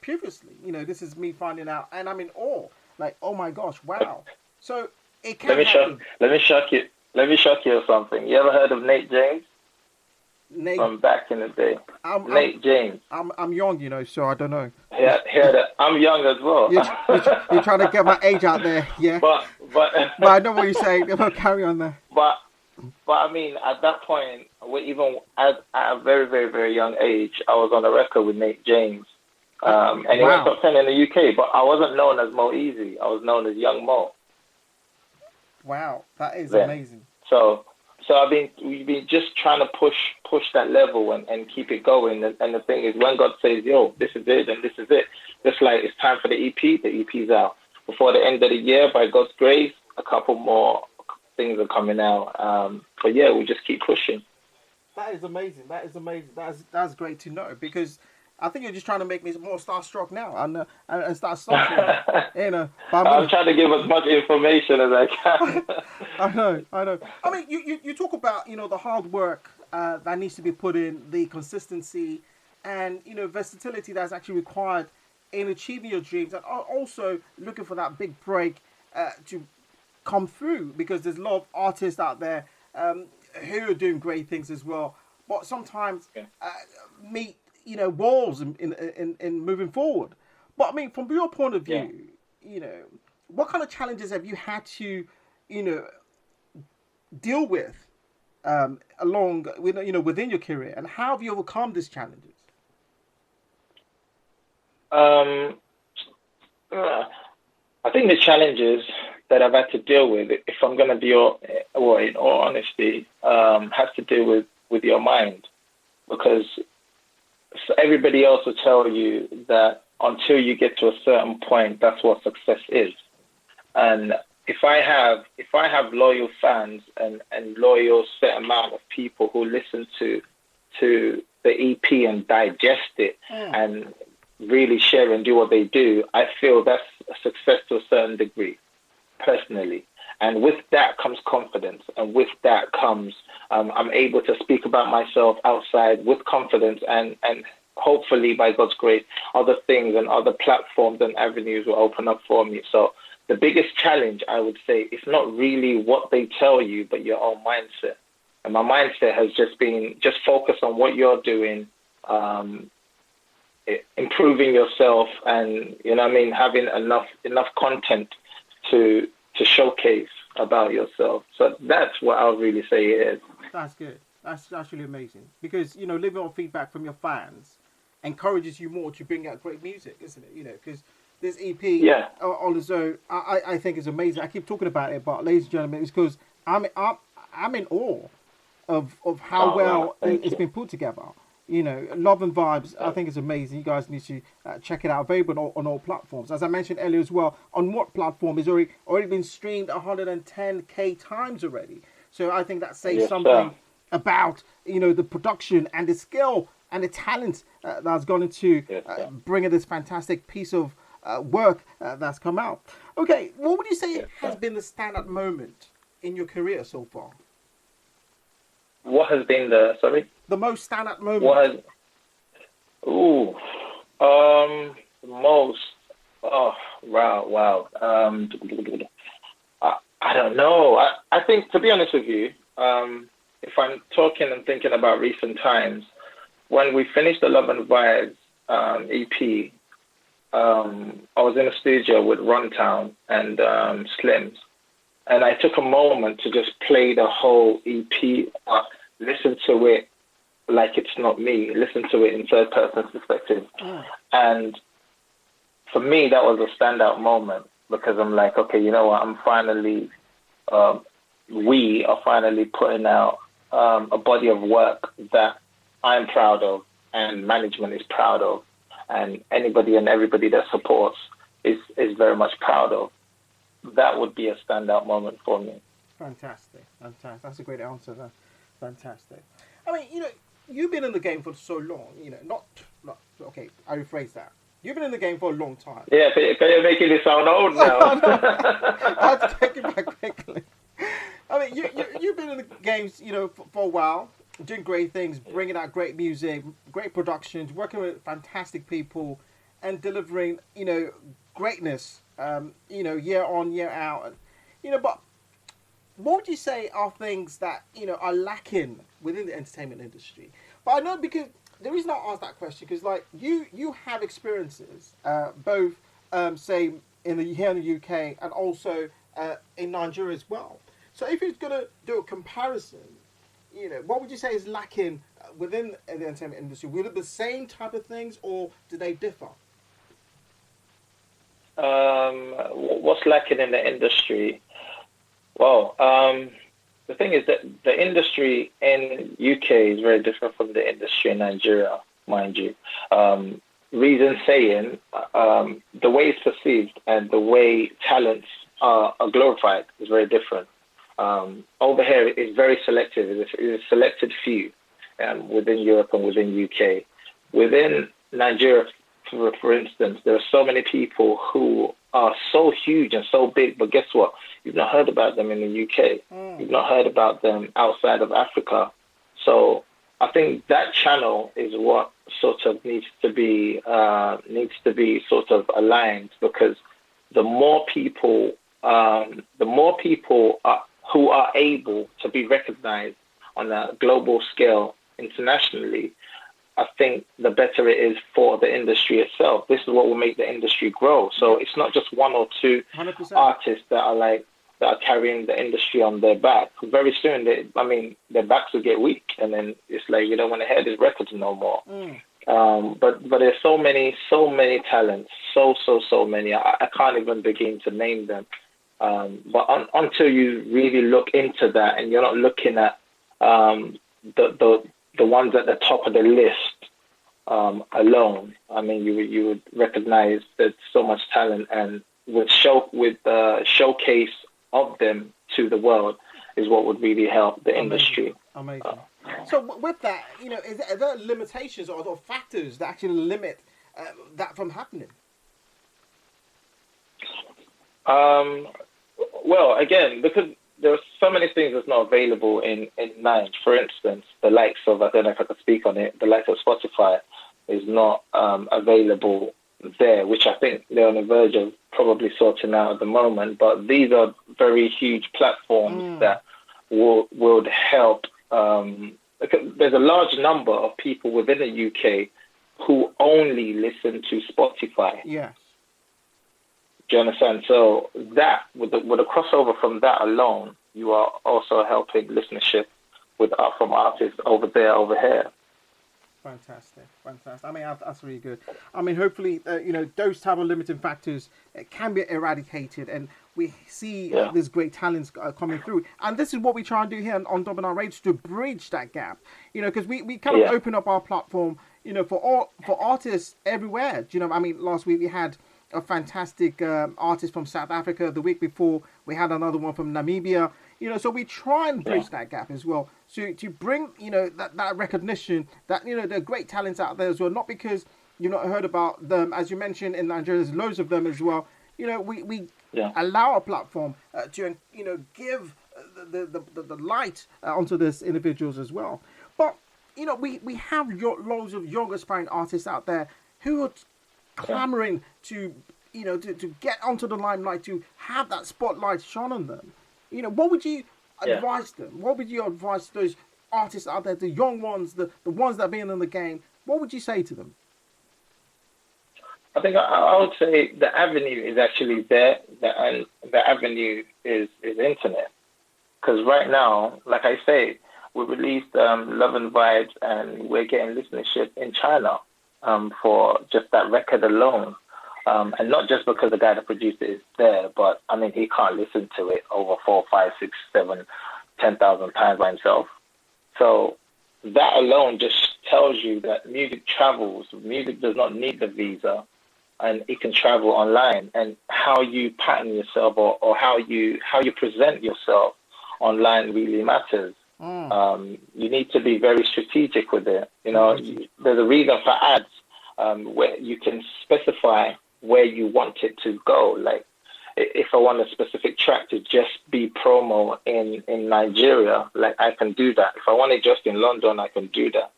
previously. This is me finding out, and I'm in awe. Like, oh my gosh, wow. So it can happen. Let me shock you with something. You ever heard of Nate James? Nate, from back in the day. Nate James. I'm young, so I don't know. Yeah, I'm young as well. You're trying to get my age out there, yeah. But I know what you're saying. Carry on there. But at that point, even at a very, very, very young age, I was on a record with Nate James. And he went top 10 in the UK, but I wasn't known as Mo Eazy. I was known as Young Mo. Wow, that is amazing. So we've been just trying to push that level and keep it going. And the thing is, when God says, yo, this is it and this is it, just like it's time for the EP, the EP's out. Before the end of the year, by God's grace, a couple more things are coming out. But yeah, we just keep pushing. That is amazing. That's great to know, because I think you're just trying to make me more starstruck now and start stalking. I'm trying to give as much information as I can. I know. You talk about the hard work that needs to be put in, the consistency, and versatility that's actually required in achieving your dreams, and also looking for that big break to come through, because there's a lot of artists out there who are doing great things as well, but sometimes meet walls in moving forward. But from your point of view, what kind of challenges have you had to deal with along within your career, and how have you overcome these challenges? I think the challenges that I've had to deal with, if I'm going to be well, in all honesty, has to do with your mind, because everybody else will tell you that until you get to a certain point, that's what success is. And if I have loyal fans and loyal set amount of people who listen to the EP and digest it and really share and do what they do, I feel that's a success to a certain degree, personally. And with that comes confidence, and with that comes I'm able to speak about myself outside with confidence, and hopefully, by God's grace, other things and other platforms and avenues will open up for me. So the biggest challenge, I would say, is not really what they tell you, but your own mindset. And my mindset has just been focus on what you're doing, improving yourself, and having enough content to showcase about yourself. So that's what I would really say it is. That's good. That's really amazing, because living on feedback from your fans encourages you more to bring out great music, isn't it? Because this EP on its own, I think is amazing. I keep talking about it, but ladies and gentlemen, it's because I'm in awe of how it's been put together. Love and Vibes, I think is amazing. You guys need to check it out. Available on all platforms. As I mentioned earlier as well, on what platform is already been streamed 110k times already. So I think that says something about the production and the skill and the talent that's gone into bringing this fantastic piece of work that's come out. Okay, what would you say has been the standout moment in your career so far? What has been the most standout moment? Most. Oh, wow. I don't know. I think, to be honest with you, if I'm talking and thinking about recent times, when we finished the Love and Vibes EP, I was in a studio with Runtown and Slims, and I took a moment to just play the whole EP, listen to it like it's not me, listen to it in third person perspective. And for me, that was a standout moment, because I'm like, okay, you know what, I'm finally, we are finally putting out a body of work that I'm proud of and management is proud of, and anybody and everybody that supports is very much proud of. That would be a standout moment for me. Fantastic. That's a great answer there. Fantastic. I mean, you've been in the game for so long, okay, I rephrase that. You've been in the game for a long time. Yeah, but you're making it sound old now. I have to take it back quickly. I mean, you've been in the games, for a while, doing great things, bringing out great music, great productions, working with fantastic people, and delivering, greatness, year on, year out. But what would you say are things that, are lacking within the entertainment industry? But I know, because the reason I asked that question, because you have experiences, both, say, here in the UK and also in Nigeria as well. So if you're going to do a comparison, what would you say is lacking within the entertainment industry? Were it the same type of things, or do they differ? What's lacking in the industry? Well, the thing is that the industry in UK is very different from the industry in Nigeria, mind you. Reason saying, the way it's perceived and the way talents are glorified is very different. Over here, it's very selective. It's a selected few within Europe and within UK. Within Nigeria, for instance, there are so many people who are so huge and so big, but guess what? You've not heard about them in the UK. You've not heard about them outside of Africa. So I think that channel is what sort of needs to be sort of aligned, because the more people who are able to be recognized on a global scale internationally, I think the better it is for the industry itself. This is what will make the industry grow. So it's not just one or two 100%. artists that are carrying the industry on their back. Very soon, their backs will get weak, and then it's like you don't want to hear these records no more. But there's so many talents, so many. I can't even begin to name them. But until you really look into that, and you're not looking at the ones at the top of the list alone, I mean, you would recognize there's so much talent, and with showcase of them to the world is what would really help the industry. Amazing. So with that, are there limitations or factors that actually limit that from happening? Well, again, because there are so many things that's not available in Nine. For instance, the likes of, I don't know if I could speak on it, the likes of Spotify is not available there, which I think they're on the verge of probably sorting out at the moment. But these are very huge platforms that would help. There's a large number of people within the UK who only listen to Spotify. Yeah. Do you understand? So that, with a crossover from that alone, you are also helping listenership from artists over there, over here. Fantastic. I mean, that's really good. I mean, hopefully, those type of limiting factors can be eradicated, and we see this great talents coming through. And this is what we try and do here on Double9Radio, to bridge that gap. Because we kind of open up our platform, for artists everywhere. I mean, last week we had a fantastic artist from South Africa. The week before, we had another one from Namibia. So we try and bridge that gap as well. So to bring, that recognition that, there are great talents out there as well. Not because you've not heard about them. As you mentioned, in Nigeria, there's loads of them as well. We allow a platform to, give the light onto these individuals as well. But, we have loads of young aspiring artists out there who are clamoring to get onto the limelight, to have that spotlight shone on them. What would you advise them? What would you advise those artists out there, the young ones, the ones that have been in the game? What would you say to them? I think I would say the avenue is actually there, and the avenue is internet. Because right now, like I say, we released Love and Vibes, and we're getting listenership in China for just that record alone. And not just because the guy that produced it is there, but I mean, he can't listen to it over 4, 5, 6, 7, 10,000 times by himself. So that alone just tells you that music travels. Music does not need the visa, and it can travel online. And how you pattern yourself or how you present yourself online really matters. You need to be very strategic with it. There's a reason for ads where you can specify where you want it to go. Like, if I want a specific track to just be promo in Nigeria, like, I can do that. If I want it just in London, I can do that.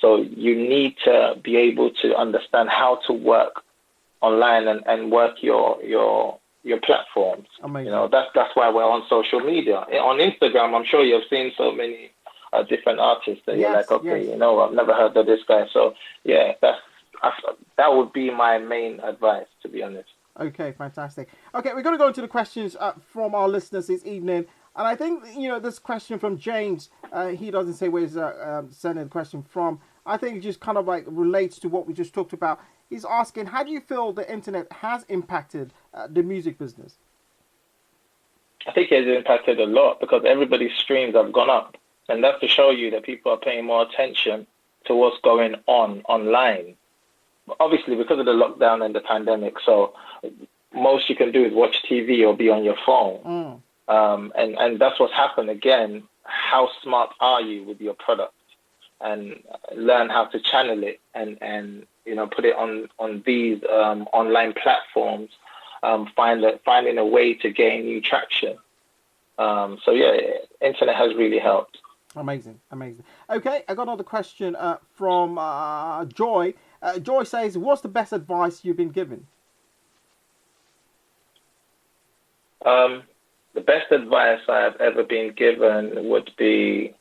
So you need to be able to understand how to work online and work your platforms. Amazing. That's why we're on social media. On Instagram, I'm sure you've seen so many different artists that you're like, okay, I've never heard of this guy. So yeah, that would be my main advice, to be honest. Okay, fantastic. Okay, we're going to go into the questions from our listeners this evening. And I think, this question from James, he doesn't say where he's sending the question from. I think it just kind of like relates to what we just talked about. He's asking, how do you feel the internet has impacted the music business? I think it has impacted a lot, because everybody's streams have gone up. And that's to show you that people are paying more attention to what's going on online. Obviously, because of the lockdown and the pandemic, so most you can do is watch TV or be on your phone. And that's what's happened again. How smart are you with your product? And learn how to channel it and put it on these online platforms, finding a way to gain new traction. So yeah, internet has really helped. Amazing. Okay, I got another question from Joy. Joy says, what's the best advice you've been given? The best advice I've ever been given would be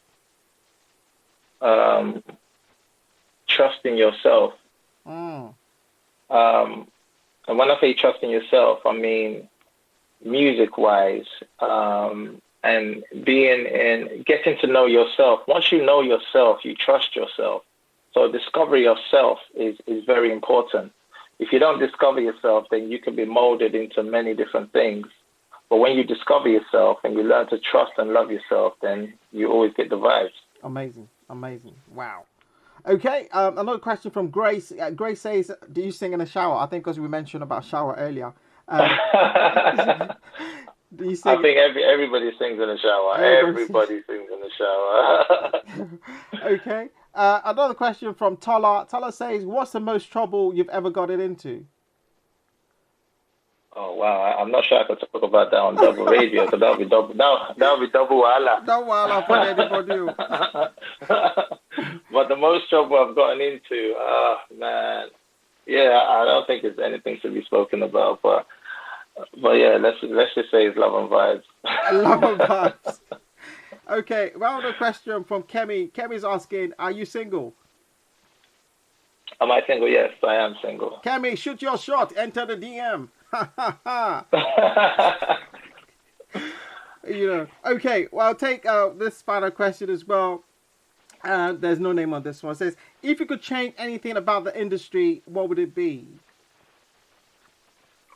trusting yourself. And when I say trusting yourself, I mean music-wise, and getting to know yourself. Once you know yourself, you trust yourself. So discovery of self is very important. If you don't discover yourself, then you can be molded into many different things. But when you discover yourself and you learn to trust and love yourself, then you always get the vibes. Amazing. Wow. Okay, another question from Grace. Grace says, do you sing in the shower? I think because we mentioned about shower earlier. Do you sing? I think everybody sings in the shower. Everybody sings in the shower. Okay. Another question from Tola. Tola says, what's the most trouble you've ever gotten into? Oh wow! I'm not sure I could talk about that on double radio, because that'll be double. That'll be double wala. Double wala for anybody. But the most trouble I've gotten into, man, yeah, I don't think it's anything to be spoken about. But yeah, let's just say it's love and vibes. Love and vibes. Okay, well, the question from Kemi. Kemi's asking, are you single? Am I single? Yes, I am single. Kemi, shoot your shot. Enter the DM. Okay, well, I'll take this final question as well. There's no name on this one. It says, if you could change anything about the industry, what would it be?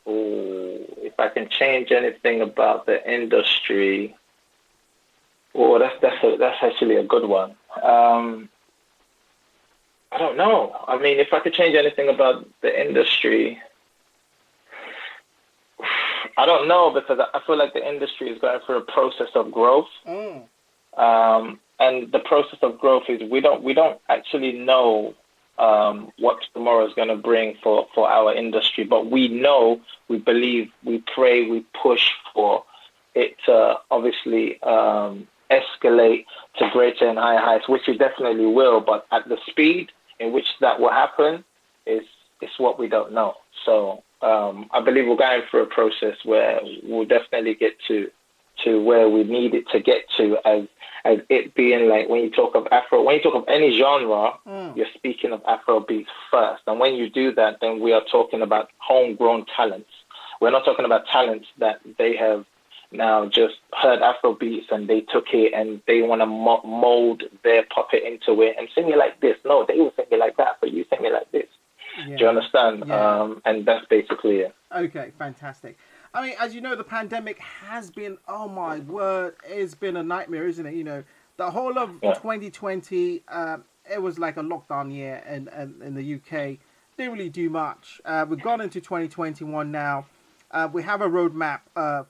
Oh, if I can change anything about the industry, that's actually a good one. I don't know. I mean, if I could change anything about the industry, I don't know, because I feel like the industry is going through a process of growth. And the process of growth is we don't actually know what tomorrow is going to bring for our industry, but we know, we believe, we pray, we push for it to obviously escalate to greater and higher heights, which it definitely will, but at the speed in which that will happen is what we don't know. So I believe we're going through a process where we'll definitely get to where we need it to get to, as it being like, when you talk of any genre, you're speaking of Afro beats first. And when you do that, then we are talking about homegrown talents. We're not talking about talents that they have now just heard Afro beats and they took it and they want to mold their puppet into it and sing it like this. No, they will sing it like that, but you sing it like this. Yeah. Do you understand? Yeah. And that's basically it. Okay, fantastic. I mean, as you know, the pandemic has been, oh my word, it's been a nightmare, isn't it? You know, the whole of 2020, it was like a lockdown year and in the UK. Didn't really do much. We've gone into 2021 now. We have a roadmap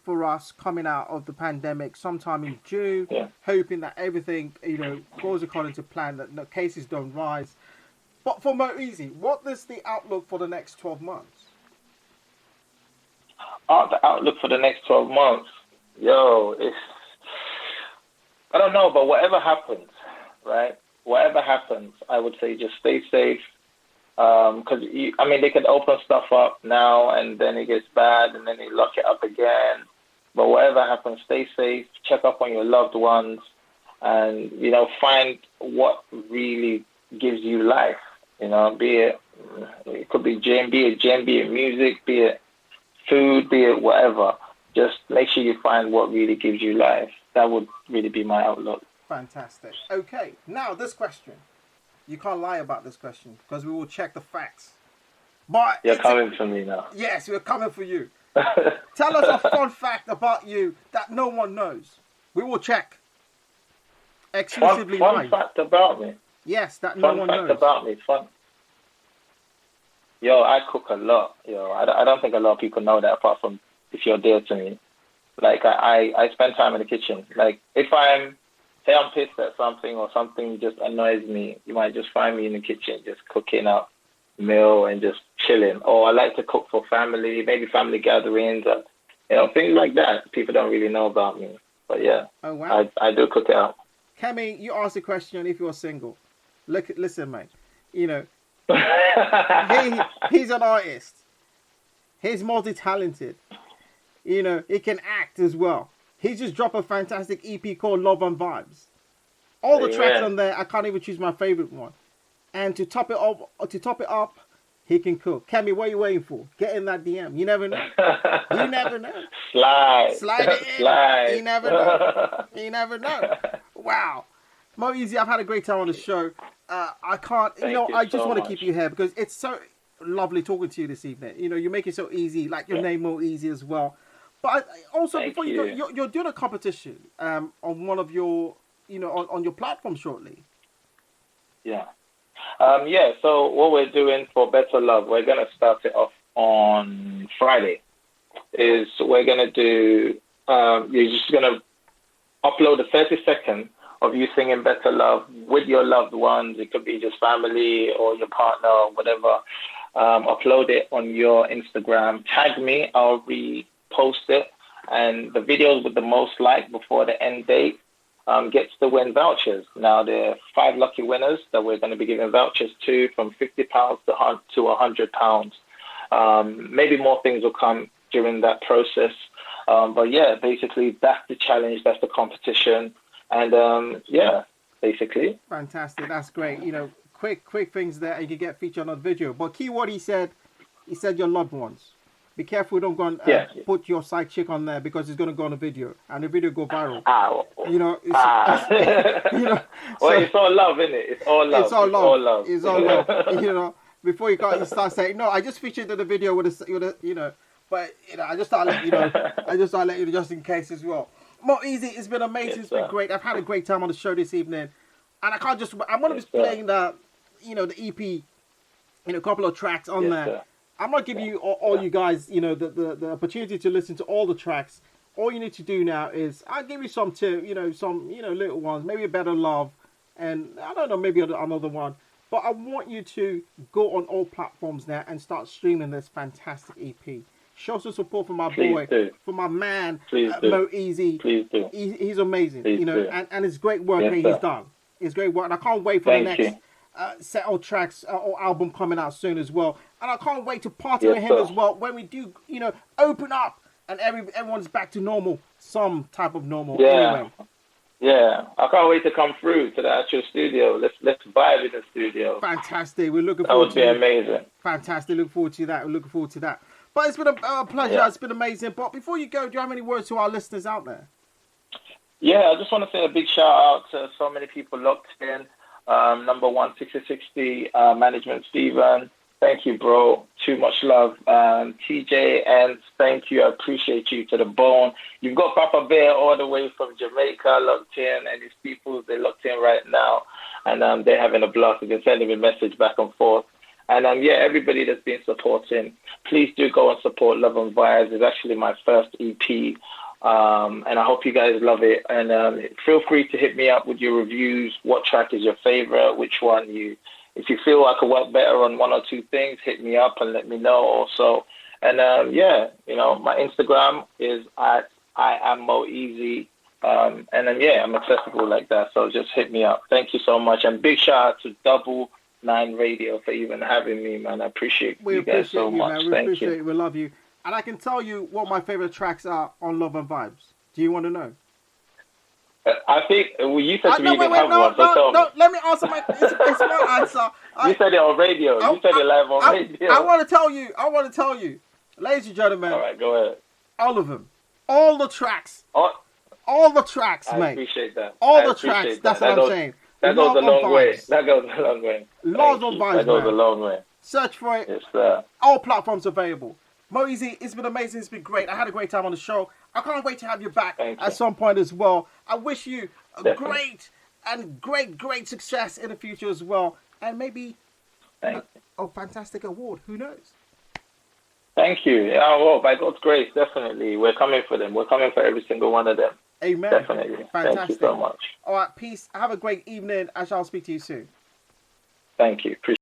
for us coming out of the pandemic sometime in June, hoping that everything, goes according to plan, that the cases don't rise. But for Mo Eazy, what is the outlook for the next 12 months? The outlook for the next 12 months, I don't know, but whatever happens, right? Whatever happens, I would say just stay safe. Because, they could open stuff up now and then it gets bad and then they lock it up again. But whatever happens, stay safe, check up on your loved ones, and, find what really gives you life. Be it could be gym, be it music, be it food, be it whatever. Just make sure you find what really gives you life. That would really be my outlook. Fantastic. Okay, now this question. You can't lie about this question because we will check the facts. But you're coming for me now. Yes, we're coming for you. Tell us a fun fact about you that no one knows. We will check. Exclusively fun fact about me? Yes, that no one knows. Fun fact about me. Fun. I cook a lot. I don't think a lot of people know that, apart from if you're dear to me. Like, I spend time in the kitchen. Like, if I'm pissed at something or something just annoys me, you might just find me in the kitchen just cooking up meal and just chilling. Or I like to cook for family, maybe family gatherings, things like that. People don't really know about me. But yeah, oh, wow. I do cook it out. Kemi, you asked the question if you're single. Listen, mate. He's an artist. He's multi-talented. He can act as well. He just dropped a fantastic EP called Love and Vibes. All the tracks on there, I can't even choose my favorite one. And to top it up, he can cook. Kemi, what are you waiting for? Get in that DM. You never know. You never know. Slide it in. Slide. You never know. You never know. Wow. Mo Eazy, I've had a great time on the show. I can't, I just want to keep you here because it's so lovely talking to you this evening. You make it so easy, like your name Mo Eazy as well. But also, Thank before you you. go, you're doing a competition on one of your, on your platform shortly. Yeah. Yeah, so what we're doing for Better Love, we're going to start it off on Friday. We're going to do, you're just going to upload a 30-second of you singing Better Love with your loved ones. It could be just family or your partner or whatever. Upload it on your Instagram. Tag me. I'll repost it. And the videos with the most like before the end date gets to win vouchers. Now, there are 5 lucky winners that we're going to be giving vouchers to, from £50 to £100. Maybe more things will come during that process. But yeah, basically, that's the challenge. That's the competition. And yeah, basically. Fantastic. That's great. Quick things there, and you can get featured on the video. But keyword he said your loved ones. Be careful, don't go and put your side chick on there, because it's going to go on a video, and the video go viral. Well, it's all love, isn't it? It's all love. It's all love. Before you start saying, no, I just featured in the video with a. But I just thought I'd let you know just in case as well. Mo Eazy, it's been amazing. It's been great. I've had a great time on the show this evening, and I'm going to be playing the EP, a couple of tracks on there. Sir. I'm not giving you all you guys, the opportunity to listen to all the tracks. All you need to do now is I'll give you some some little ones, maybe a Better Love, and I don't know, maybe another one. But I want you to go on all platforms now and start streaming this fantastic EP. Show some support for my for my man, Mo Eazy. Please do. He's amazing, Please do. and it's great work that he's done. It's great work, and I can't wait for the next set of tracks or album coming out soon as well. And I can't wait to party with him as well when we do, open up and everyone's back to normal, some type of normal. Anyway. Yeah, I can't wait to come through to the actual studio. Let's vibe in the studio. Fantastic. We're looking forward to that. Would be amazing. Fantastic. Looking forward to that. We're looking forward to that. But it's been a pleasure. Yeah. It's been amazing. But before you go, do you have any words to our listeners out there? Yeah, I just want to say a big shout out to so many people locked in. Number 16060 management, Stephen. Thank you, bro. Too much love. TJ, and thank you. I appreciate you to the bone. You've got Papa Bear all the way from Jamaica locked in, and his people, they're locked in right now. And they're having a blast. They've been sending me a message back and forth. And yeah, everybody that's been supporting, please do go and support Love and Vibes. It's actually my first EP. And I hope you guys love it. And feel free to hit me up with your reviews. What track is your favorite? Which one if you feel I could work better on one or two things, hit me up and let me know also. And yeah, my Instagram is at I am Mo Eazy. And then yeah, I'm accessible like that. So just hit me up. Thank you so much. And big shout out to Double9Radio for even having me, man. I appreciate you guys so much. Man. We appreciate it. We love you. And I can tell you what my favorite tracks are on Love and Vibes. Do you want to know? I think you said to me you didn't have one, so tell me. No, let me answer it's my answer. You said it on radio. You said it live on radio. I want to tell you. Ladies and gentlemen. All right, go ahead. All of them. All the tracks. All the tracks, mate. I appreciate that. All the tracks. That's what I'm saying. That goes a long way. That goes a long way. Love on Vibes, That goes a long way. Search for it. Yes, sir. All platforms available. Mo Eazy, it's been amazing. It's been great. I had a great time on the show. I can't wait to have you back at some point as well. I wish you a great success in the future as well. And maybe a fantastic award. Who knows? Thank you. Yeah, well, by God's grace, definitely. We're coming for them. We're coming for every single one of them. Amen. Definitely. Fantastic. Thank you so much. All right, peace. Have a great evening. I shall speak to you soon. Thank you. Appreciate